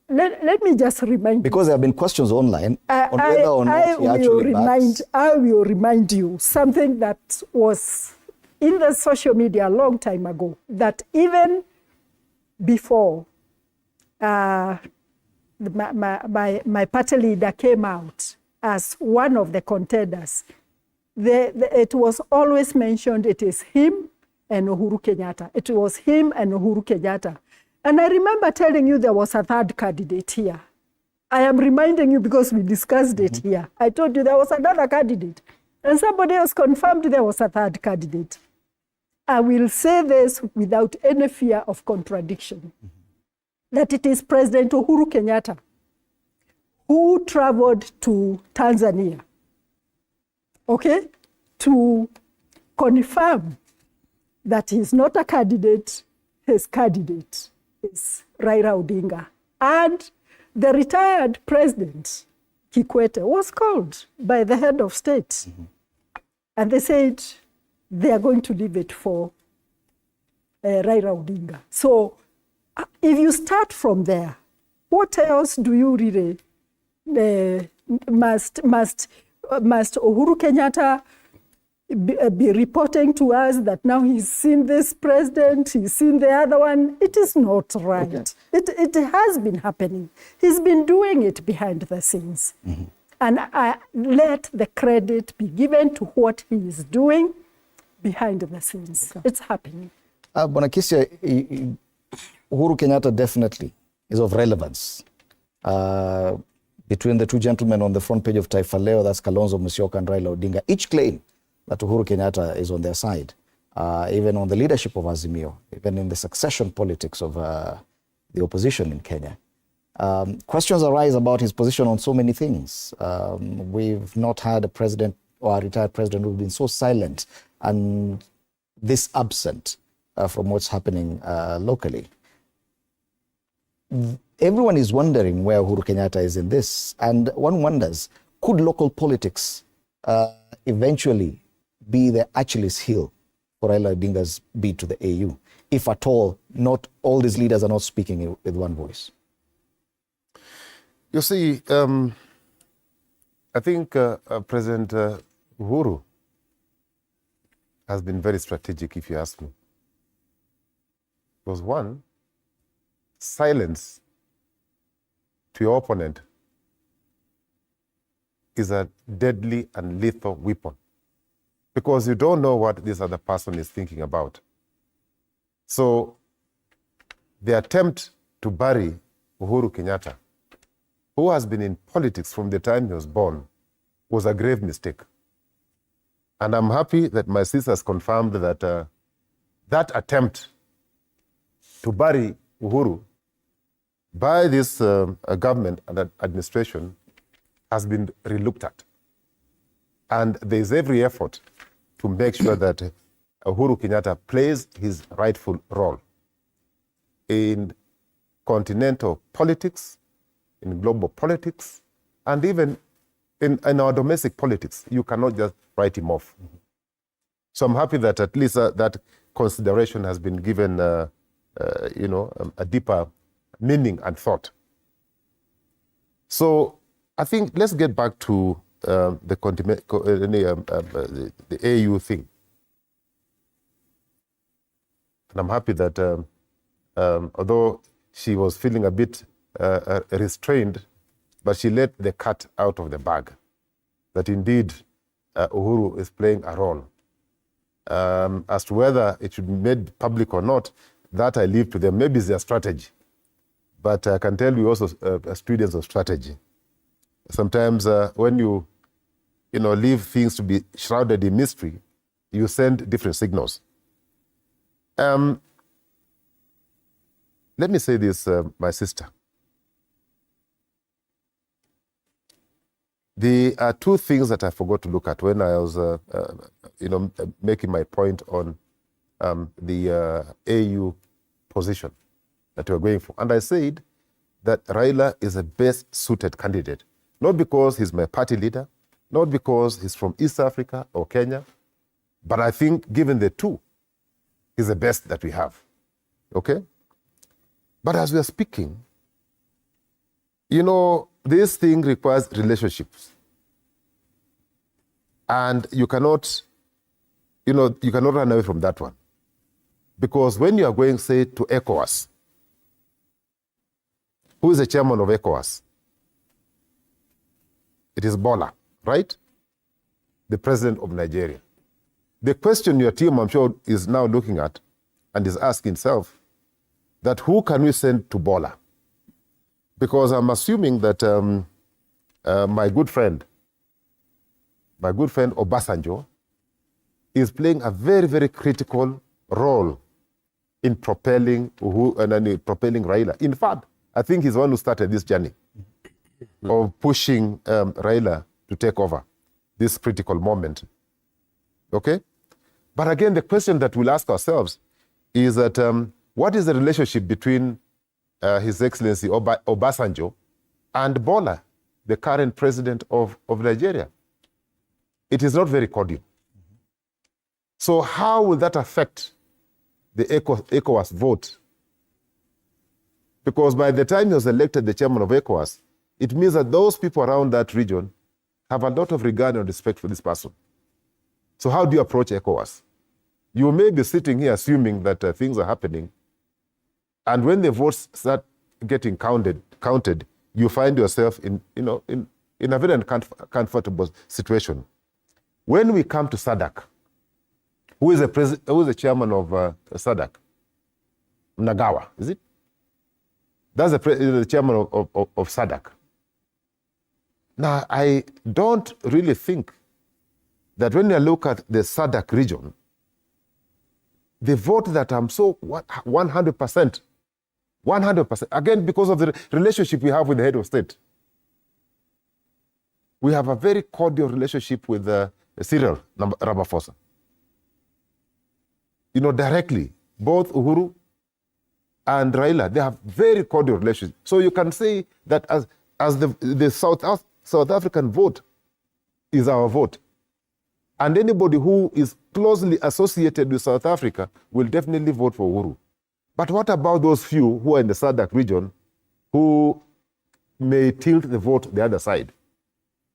Let me just remind because there have been questions online on whether or not he actually backs. I will remind you something that was in the social media a long time ago, that even before my party leader came out as one of the contenders, it was always mentioned it is him and Uhuru Kenyatta. It was him and Uhuru Kenyatta. And I remember telling you there was a third candidate here. I am reminding you because we discussed it here. I told you there was another candidate. And somebody else confirmed there was a third candidate. I will say this without any fear of contradiction, that it is President Uhuru Kenyatta who traveled to Tanzania, okay, to confirm that he's not a candidate, his candidate is Raila Odinga. And the retired president, Kikwete, was called by the head of state. And they said they are going to leave it for Raila Odinga. So if you start from there, what else do you really must Uhuru Kenyatta be reporting to us that now he's seen this president, he's seen the other one? It is not right. Okay. It has been happening. He's been doing it behind the scenes. And I let the credit be given to what he is doing behind the scenes. Okay. It's happening. Bwana Kisia, Uhuru Kenyatta definitely is of relevance. Between the two gentlemen on the front page of Taifa Leo, that's Kalonzo Musyoka and Raila Odinga, each claim that Uhuru Kenyatta is on their side, even on the leadership of Azimio, even in the succession politics of the opposition in Kenya. Questions arise about his position on so many things. We've not had a president or a retired president who's been so silent and this absent from what's happening locally. Everyone is wondering where Uhuru Kenyatta is in this, and one wonders, could local politics eventually be the Achilles heel for Raila Odinga's bid to the AU, if at all, not all these leaders are not speaking with one voice? You see, I think President Uhuru has been very strategic, if you ask me. Because one, silence to your opponent is a deadly and lethal weapon, because you don't know what this other person is thinking about. So the attempt to bury Uhuru Kenyatta, who has been in politics from the time he was born, was a grave mistake. And I'm happy that my sisters confirmed that that attempt to bury Uhuru by this government and administration has been relooked at. And there is every effort to make sure that Uhuru Kenyatta plays his rightful role in continental politics, in global politics, and even in our domestic politics. You cannot just write him off. So I'm happy that at least that consideration has been given a deeper meaning and thought. So I think let's get back to the AU thing. And I'm happy that although she was feeling a bit restrained, but she let the cat out of the bag, that indeed Uhuru is playing a role. As to whether it should be made public or not, that I leave to them. Maybe it's their strategy. But I can tell you also students of strategy. Sometimes when you leave things to be shrouded in mystery, you send different signals. Let me say this, my sister. There are two things that I forgot to look at when I was, making my point on the AU position that we're going for. And I said that Raila is the best suited candidate, not because he's my party leader, not because he's from East Africa or Kenya, but I think given the two, he's the best that we have, okay? But as we are speaking, this thing requires relationships. And you cannot run away from that one. Because when you are going, say, to ECOWAS, who is the chairman of ECOWAS? It is Bola, right? The president of Nigeria. The question your team, I'm sure, is now looking at and is asking itself that who can we send to Bola? Because I'm assuming that my good friend Obasanjo is playing a very, very critical role in propelling Raila. In fact, I think he's the one who started this journey of pushing Raila to take over this critical moment. Okay? But again, the question that we'll ask ourselves is that what is the relationship between His Excellency Obasanjo and Bola, the current president of Nigeria? It is not very cordial. So how will that affect the ECOWAS vote? Because by the time he was elected the chairman of ECOWAS, it means that those people around that region have a lot of regard and respect for this person. So how do you approach ECOWAS? You may be sitting here assuming that things are happening, and when the votes start getting counted, you find yourself in a very uncomfortable situation. When we come to SADC, who is the chairman of SADC? Nagawa, is it? That's the chairman of SADC. Now, I don't really think that when you look at the SADC region, the vote that I'm so 100%, again, because of the relationship we have with the head of state. We have a very cordial relationship with Cyril Ramaphosa. Directly, both Uhuru and Raila, they have very cordial relations. So you can say that as the South African vote is our vote. And anybody who is closely associated with South Africa will definitely vote for Uhuru. But what about those few who are in the SADC region who may tilt the vote the other side?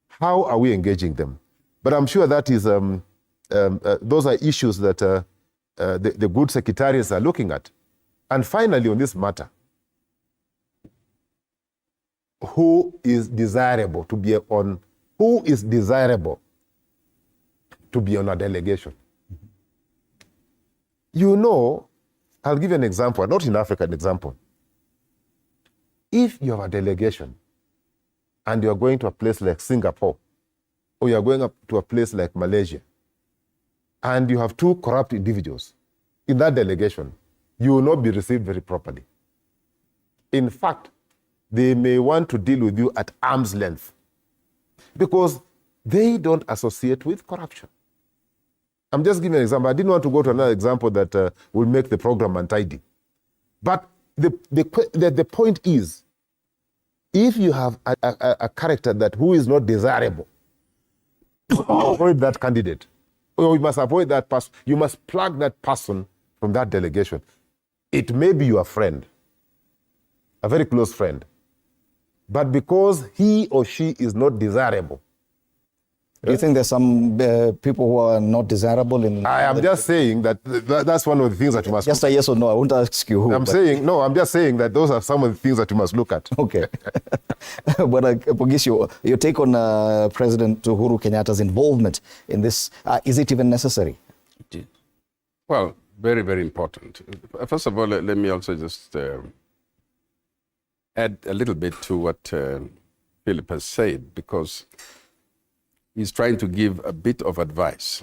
How are we engaging them? But I'm sure that is those are issues that the good secretariats are looking at. And finally, on this matter, who is desirable to be on a delegation? I'll give you an example, not in Africa, an example. If you have a delegation and you're going to a place like Singapore, or you're going up to a place like Malaysia, and you have two corrupt individuals in that delegation, you will not be received very properly. In fact, they may want to deal with you at arm's length because they don't associate with corruption. I'm just giving an example. I didn't want to go to another example that will make the program untidy. But the point is, if you have a character who is not desirable, avoid that candidate. Or you must avoid that person. You must plug that person from that delegation. It may be your friend, a very close friend. But because he or she is not desirable. Do you think there's some people who are not desirable in... I am just saying that's one of the things that you must... Just a yes or no, I won't ask you who. I'm just saying that those are some of the things that you must look at. Okay. But Pogisho, your take on President Uhuru Kenyatta's involvement in this, is it even necessary? Well, very, very important. First of all, let me also just add a little bit to what Philip has said, because he's trying to give a bit of advice.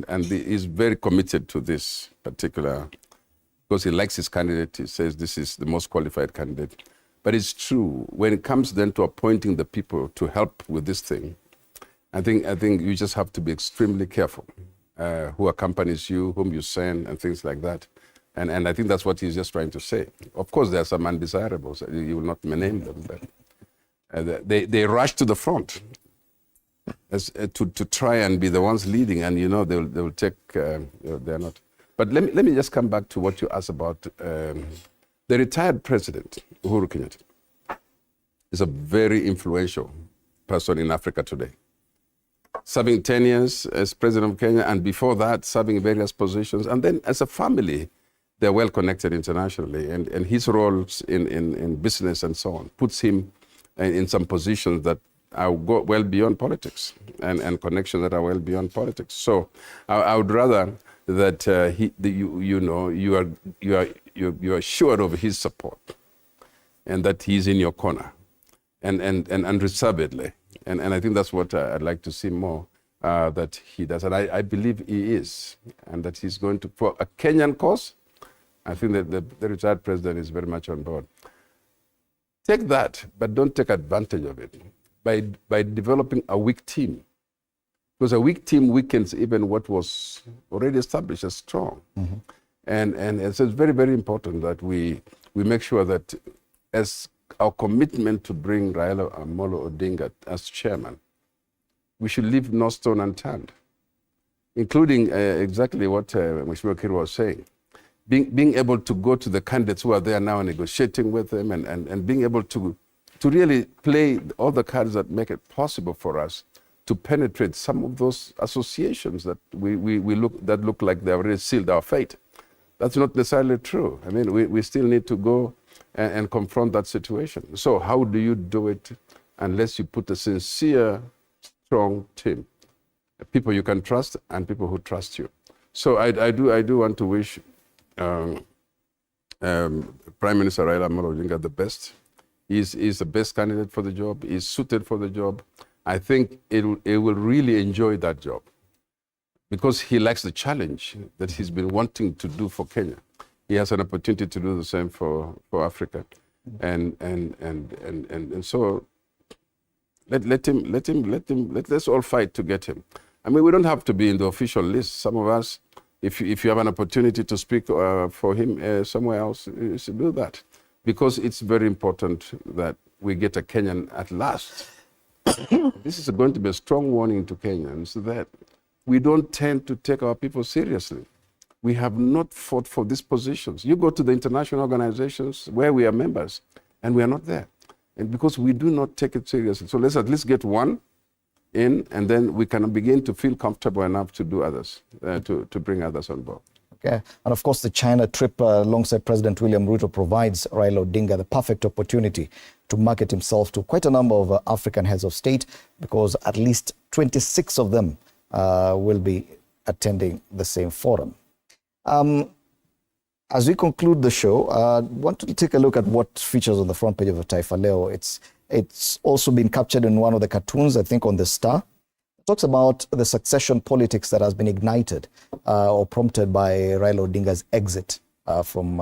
And he's very committed to this particular, because he likes his candidate. He says this is the most qualified candidate. But it's true, when it comes then to appointing the people to help with this thing, I think you just have to be extremely careful who accompanies you, whom you send, and things like that. And I think that's what he's just trying to say. Of course, there are some undesirables. You will not name them, but they rush to the front to try and be the ones leading, and they'll take. They're not. But let me just come back to what you asked about. The retired president, Uhuru Kenyatta, is a very influential person in Africa today. Serving 10 years as president of Kenya, and before that, serving various positions. And then as a family, they're well connected internationally. And his roles in business and so on puts him in some positions that are well beyond politics, and connections that are well beyond politics. So I would rather that you are sure of his support, and that he's in your corner, and unreservedly. And I think that's what I'd like to see more, that he does. And I believe he is, and that he's going to, for a Kenyan cause, I think that the retired president is very much on board. Take that, but don't take advantage of it by developing a weak team. Because a weak team weakens even what was already established as strong. Mm-hmm. And so it's very, very important that we make sure that as our commitment to bring Raila Amolo Odinga as chairman, we should leave no stone unturned, including exactly what Mheshimiwa Kiru was saying. Being able to go to the candidates who are there now, negotiating with them, and being able to really play all the cards that make it possible for us to penetrate some of those associations that that look like they have already sealed our fate. That's not necessarily true. I mean, we still need to go and confront that situation. So how do you do it unless you put a sincere, strong team, people you can trust and people who trust you? So I do want to wish Prime Minister Raila Amolo Odinga the best. He's the best candidate for the job. He's suited for the job. I think he will really enjoy that job because he likes the challenge that he's been wanting to do for Kenya. He has an opportunity to do the same for Africa, and so let's all fight to get him. I mean, we don't have to be in the official list. Some of us, if you have an opportunity to speak for him somewhere else, you should do that, because it's very important that we get a Kenyan at last. This is going to be a strong warning to Kenyans that we don't tend to take our people seriously. We have not fought for these positions. You go to the international organizations where we are members, and we are not there. And because we do not take it seriously. So let's at least get one in, and then we can begin to feel comfortable enough to do others, to bring others on board. Okay. And of course, the China trip alongside President William Ruto provides Raila Odinga the perfect opportunity to market himself to quite a number of African heads of state, because at least 26 of them will be attending the same forum. As we conclude the show, I want to take a look at what features on the front page of the Taifa Leo. It's also been captured in one of the cartoons, I think, on the Star. It talks about the succession politics that has been ignited or prompted by Raila Odinga's exit from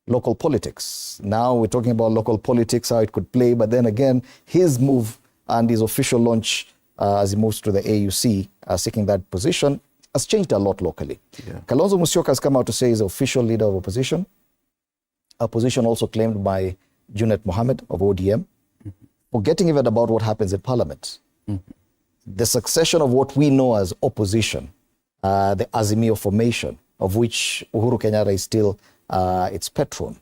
local politics. Now we're talking about local politics, how it could play, but then again, his move and his official launch as he moves to the AUC, seeking that position, has changed a lot locally. Yeah. Kalonzo Musyoka has come out to say he's the official leader of opposition, a position also claimed by Junet Mohammed of ODM, forgetting even about what happens in Parliament. The succession of what we know as opposition, the Azimio formation, of which Uhuru Kenyatta is still its patron,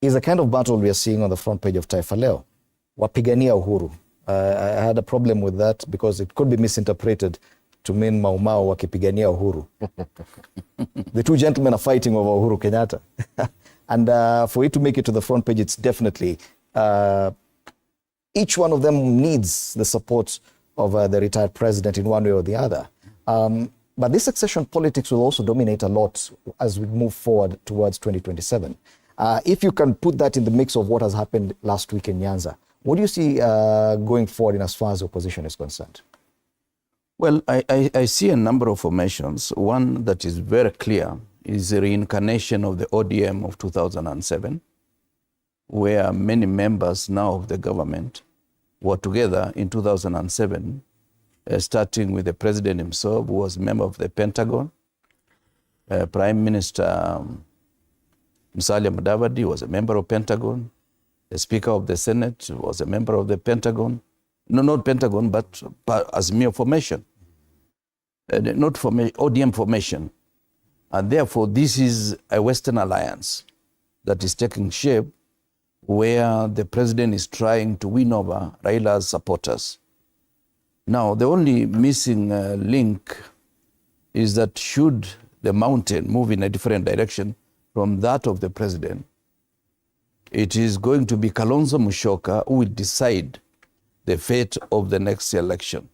is a kind of battle we are seeing on the front page of Taifa Leo. Wapigania Uhuru. I had a problem with that because it could be misinterpreted to mean Mau Mau wakipigania Uhuru. The two gentlemen are fighting over Uhuru Kenyatta. And for it to make it to the front page, it's definitely, each one of them needs the support of the retired president in one way or the other. But this succession politics will also dominate a lot as we move forward towards 2027. If you can put that in the mix of what has happened last week in Nyanza, What do you see going forward in as far as opposition is concerned? Well, I see a number of formations. One that is very clear is the reincarnation of the ODM of 2007, where many members now of the government were together in 2007, starting with the president himself, who was a member of the Pentagon. Prime Minister Musalia Mudavadi was a member of Pentagon. The Speaker of the Senate was a member of the Pentagon. No, not Pentagon, but as mere formation. Not ODM formation. And therefore, this is a Western alliance that is taking shape, where the president is trying to win over Raila'S supporters. Now, the only missing link is that should the mountain move in a different direction from that of the president, it is going to be Kalonzo Musyoka who will decide the fate of the next election.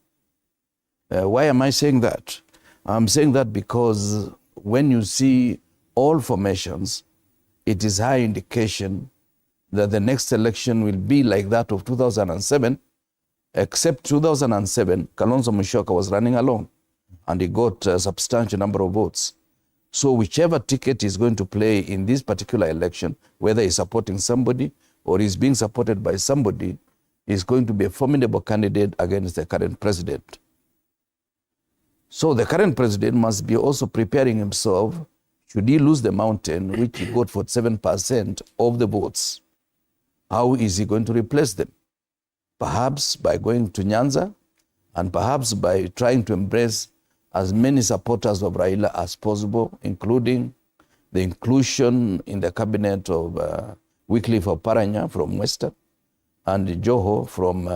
Why am I saying that? I'm saying that because when you see all formations, it is high indication that the next election will be like that of 2007, except 2007, Kalonzo Musyoka was running alone, and he got a substantial number of votes. So whichever ticket is going to play in this particular election, whether he's supporting somebody or he's being supported by somebody, is going to be a formidable candidate against the current president. So the current president must be also preparing himself, should he lose the mountain, which he got 47% of the votes, how is he going to replace them? Perhaps by going to Nyanza, and perhaps by trying to embrace as many supporters of Raila as possible, including the inclusion in the cabinet of Wycliffe Oparanya from Western and Joho from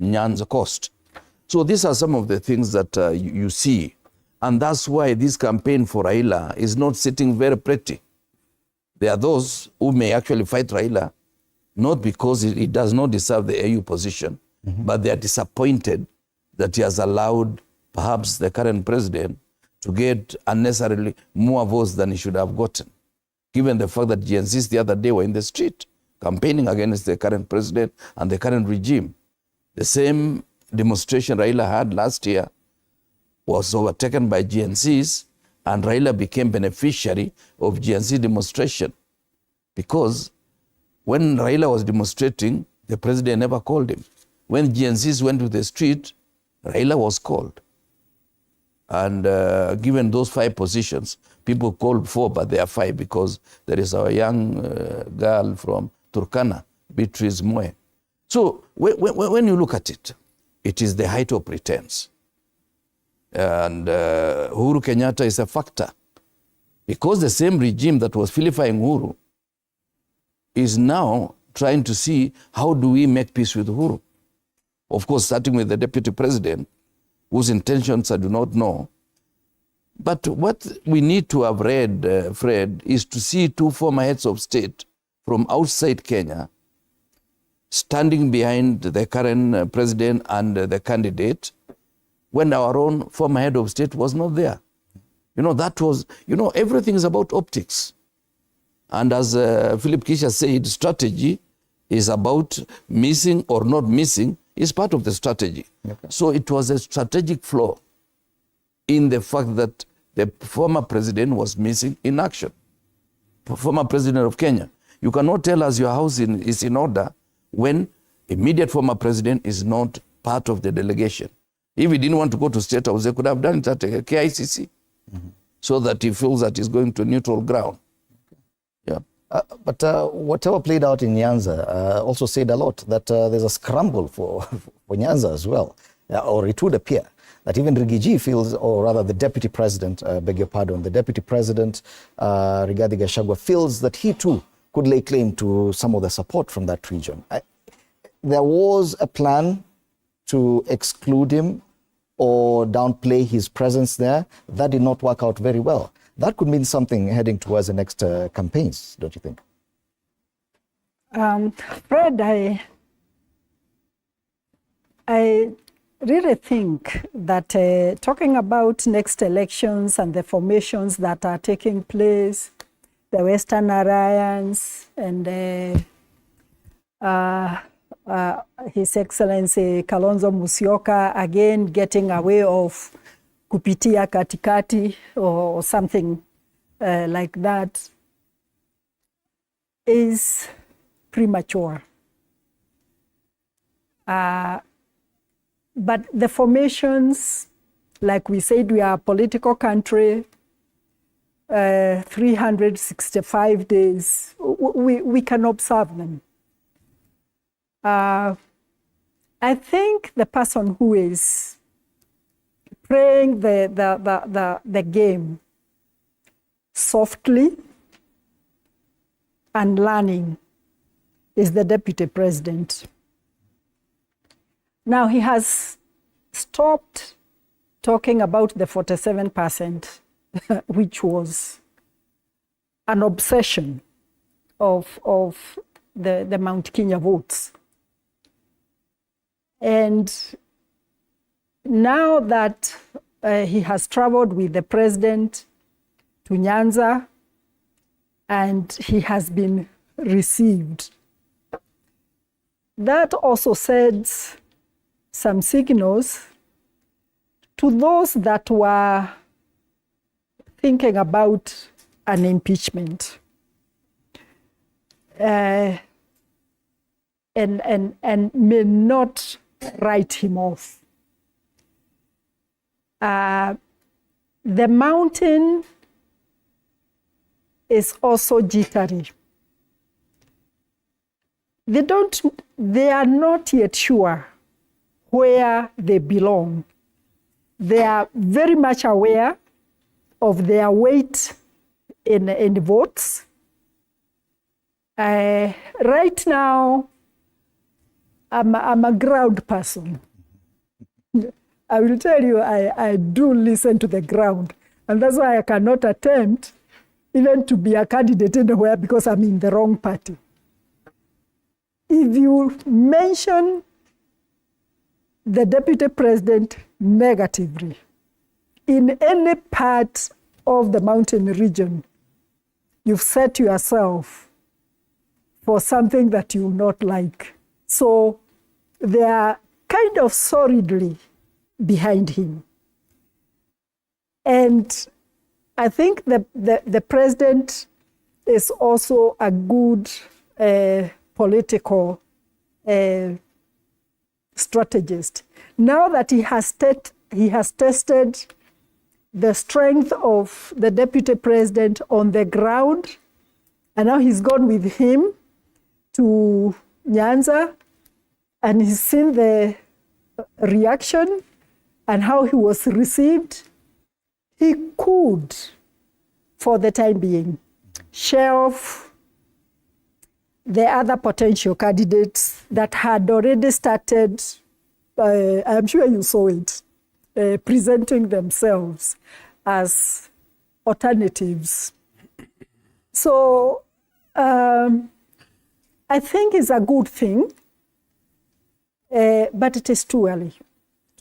Nyanza Coast. So these are some of the things that you see. And that's why this campaign for Raila is not sitting very pretty. There are those who may actually fight Raila, not because he does not deserve the AU position, but they are disappointed that he has allowed perhaps the current president to get unnecessarily more votes than he should have gotten, given the fact that GNCs the other day were in the street campaigning against the current president and the current regime. The same demonstration Raila had last year was overtaken by GNCs, and Raila became beneficiary of GNC demonstration, because when Raila was demonstrating, the president never called him. When GNCs went to the street, Raila was called. And given those 5 positions, people called 4, but there are 5 because there is our young girl from Turkana, Beatrice Moe. So when you look at it, it is the height of pretense. And Uhuru Kenyatta is a factor, because the same regime that was vilifying Uhuru is now trying to see how do we make peace with Uhuru. Of course, starting with the deputy president, whose intentions I do not know. But what we need to have read, Fred, is to see 2 former heads of state from outside Kenya standing behind the current president and the candidate, when our own former head of state was not there. That was, everything is about optics. And as Philip Kisha said, strategy is about missing or not missing is part of the strategy. Okay. So it was a strategic flaw in the fact that the former president was missing in action. Former president of Kenya. You cannot tell us your house is in order when immediate former president is not part of the delegation. If he didn't want to go to State House, they could have done it at KICC, so that he feels that he's going to neutral ground. Yeah. But whatever played out in Nyanza also said a lot, that there's a scramble for Nyanza as well. Or it would appear that even Rigiji feels, or rather the deputy president, beg your pardon, the deputy president, Rigathi Gachagua, feels that he too could lay claim to some of the support from that region. There was a plan to exclude him or downplay his presence there. That did not work out very well. That could mean something heading towards the next campaigns, don't you think? Fred, I really think that talking about next elections and the formations that are taking place, the Western Alliance and His Excellency Kalonzo Musyoka again getting away of kupitia katikati or something like that is premature. But the formations, like we said, we are a political country, 365 days, we can observe them. I think the person who is playing the game softly and learning is the Deputy President. Now he has stopped talking about the 47%, which was an obsession of the Mount Kenya votes. And now that he has traveled with the president to Nyanza and he has been received, that also sends some signals to those that were thinking about an impeachment and may not write him off. The mountain is also jittery. They are not yet sure where they belong. They are very much aware of their weight in votes. Right now, I'm a ground person. I will tell you, I do listen to the ground. And that's why I cannot attempt even to be a candidate anywhere because I'm in the wrong party. If you mention the Deputy President negatively in any part of the mountain region, you've set yourself for something that you will not like. So they are kind of solidly behind him. And I think the president is also a good political strategist. Now that he has tested the strength of the deputy president on the ground, and now he's gone with him to Nyanza, and he's seen the reaction and how he was received, he could, for the time being, shelve the other potential candidates that had already started, I'm sure you saw it, presenting themselves as alternatives. So I think it's a good thing, but it is too early.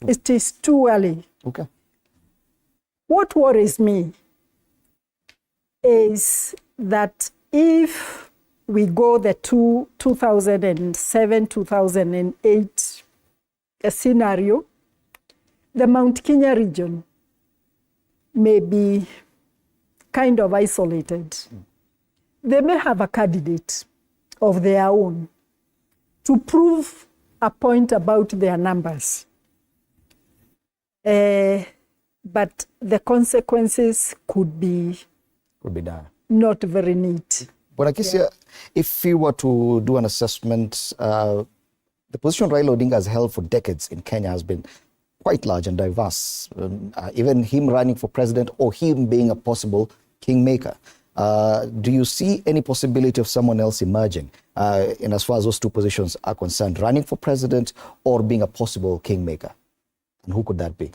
It is too early. Okay. What worries me is that if we go the 2007, 2008 scenario, the Mount Kenya region may be kind of isolated. They may have a candidate of their own to prove a point about their numbers. But the consequences could be done. Not very neat. But Akisia, if you were to do an assessment, the position Raila Odinga has held for decades in Kenya has been quite large and diverse. Even him running for president or him being a possible kingmaker. Do you see any possibility of someone else emerging in as far as those two positions are concerned, running for president or being a possible kingmaker? And who could that be?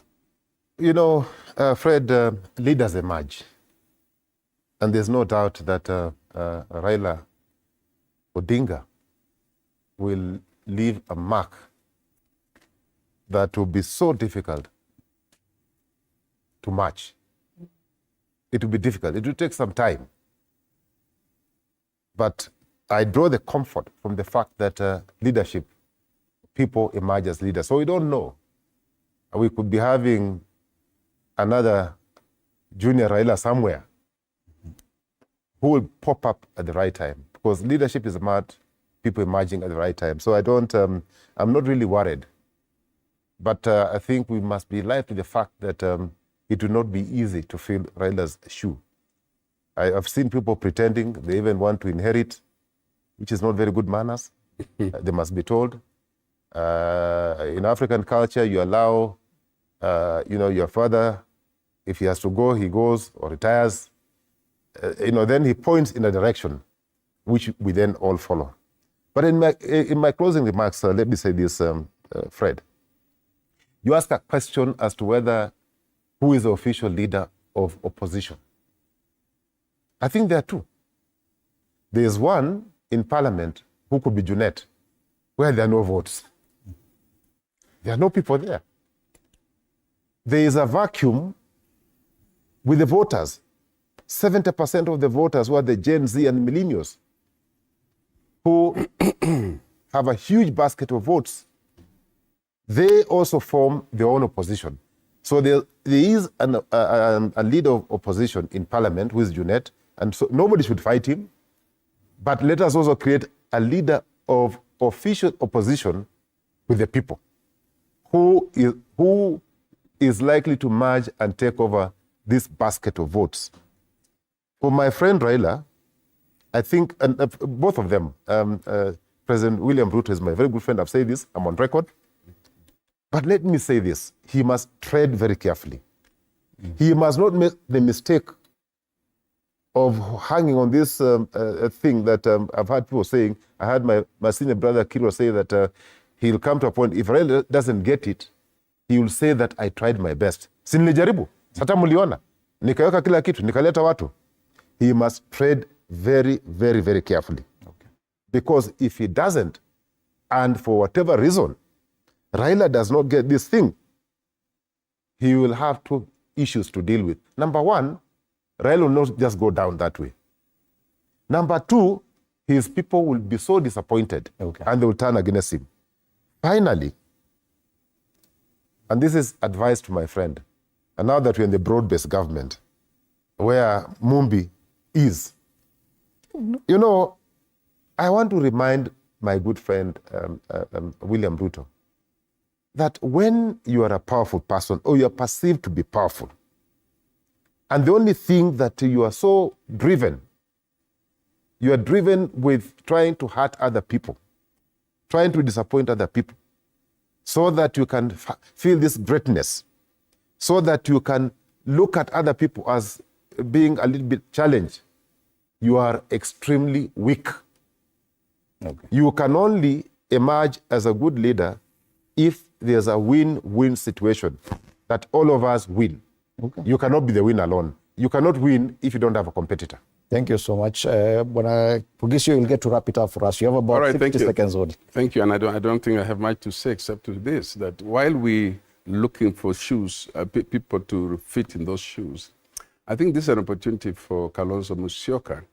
You know, Fred, leaders emerge. And there's no doubt that Raila Odinga will leave a mark that will be so difficult to match. It will be difficult. It will take some time. But I draw the comfort from the fact that leadership people emerge as leaders. So we don't know. We could be having another junior Raila somewhere who will pop up at the right time, because leadership is about people emerging at the right time. So I'm not really worried. But I think we must be alive to the fact that it will not be easy to fill Raila's shoe. I've seen people pretending they even want to inherit, which is not very good manners. They must be told. In African culture, you allow, your father, if he has to go, he goes or retires. Then he points in a direction which we then all follow. But in my closing remarks, let me say this, Fred. You ask a question as to who is the official leader of opposition. I think there are two. There is one in Parliament who could be Junet, where there are no votes. There are no people there. There is a vacuum with the voters. 70% of the voters who are the Gen Z and millennials who have a huge basket of votes. They also form their own opposition. So there is a leader of opposition in Parliament who is Junet, and so nobody should fight him. But let us also create a leader of official opposition with the people who is likely to merge and take over this basket of votes. For my friend Raila, I think, and both of them, President William Ruto is my very good friend. I've said this, I'm on record. But let me say this, he must tread very carefully. He must not make the mistake of hanging on this thing that I've heard people saying. I heard my senior brother Kiro say that he'll come to a point, if Raila doesn't get it, he will say that I tried my best. Si nilijaribu, sata muliona, nikaweka kila kitu, nikaleta watu. He must tread very, very, very carefully. Okay. Because if he doesn't, and for whatever reason, Raila does not get this thing, he will have two issues to deal with. Number one, Raila will not just go down that way. Number two, his people will be so disappointed, and they will turn against him. Finally, and this is advice to my friend, and now that we're in the broad-based government, where Mumbi is, I want to remind my good friend William Ruto that when you are a powerful person or you are perceived to be powerful, and the only thing that you are so driven, you are driven with trying to hurt other people, trying to disappoint other people, so that you can feel this greatness, so that you can look at other people as being a little bit challenged, you are extremely weak. Okay. You can only emerge as a good leader if there's a win-win situation, that all of us win. Okay. You cannot be the winner alone. You cannot win if you don't have a competitor. Thank you so much. When I progress you, will get to wrap it up for us. You have about 50 seconds only. Thank you, and I don't think I have much to say except to this, that while we looking for shoes, people to fit in those shoes, I think this is an opportunity for Kalonzo Musyoka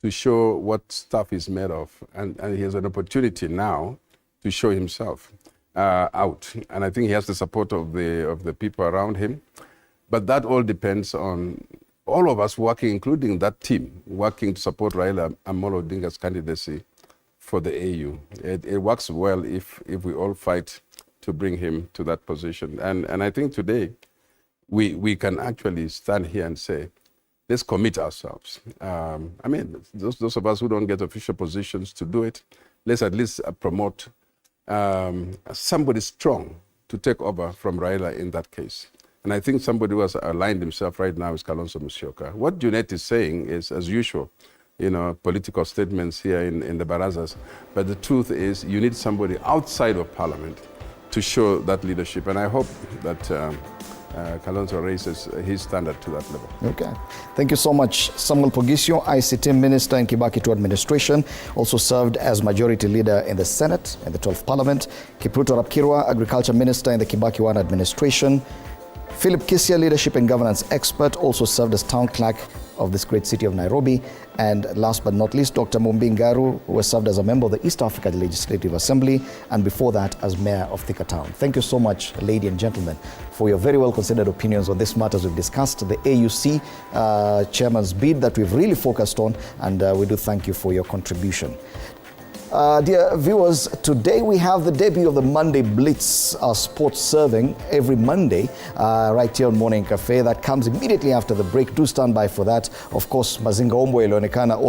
to show what stuff is made of, and he has an opportunity now to show himself out, and I think he has the support of the people around him. But that all depends on all of us working, including that team, working to support Raila Amolo Odinga's candidacy for the AU. It works well if we all fight to bring him to that position. And I think today we can actually stand here and say, let's commit ourselves. Those of us who don't get official positions to do it, let's at least promote somebody strong to take over from Raila in that case. And I think somebody who has aligned himself right now is Kalonzo Musyoka. What Junet is saying is, as usual, political statements here in the barazas. But the truth is, you need somebody outside of Parliament to show that leadership. And I hope that Kalonzo raises his standard to that level. Okay. Thank you so much. Samuel Pogisio, ICT Minister in Kibaki II administration, also served as Majority Leader in the Senate and the 12th Parliament. Kipruto Rapkirwa, Agriculture Minister in the Kibaki I administration. Philip Kisia, Leadership and Governance Expert, also served as Town Clerk of this great city of Nairobi. And last but not least, Dr. Mumbi Ngaru, who has served as a member of the East Africa Legislative Assembly, and before that as Mayor of Thika Town. Thank you so much, ladies and gentlemen, for your very well considered opinions on these matters we've discussed, the AUC chairman's bid that we've really focused on, and we do thank you for your contribution. Dear viewers, today we have the debut of the Monday Blitz sports serving every Monday right here on Morning Cafe. That comes immediately after the break. Do stand by for that. Of course, Mazinga Ombwe ilionekana all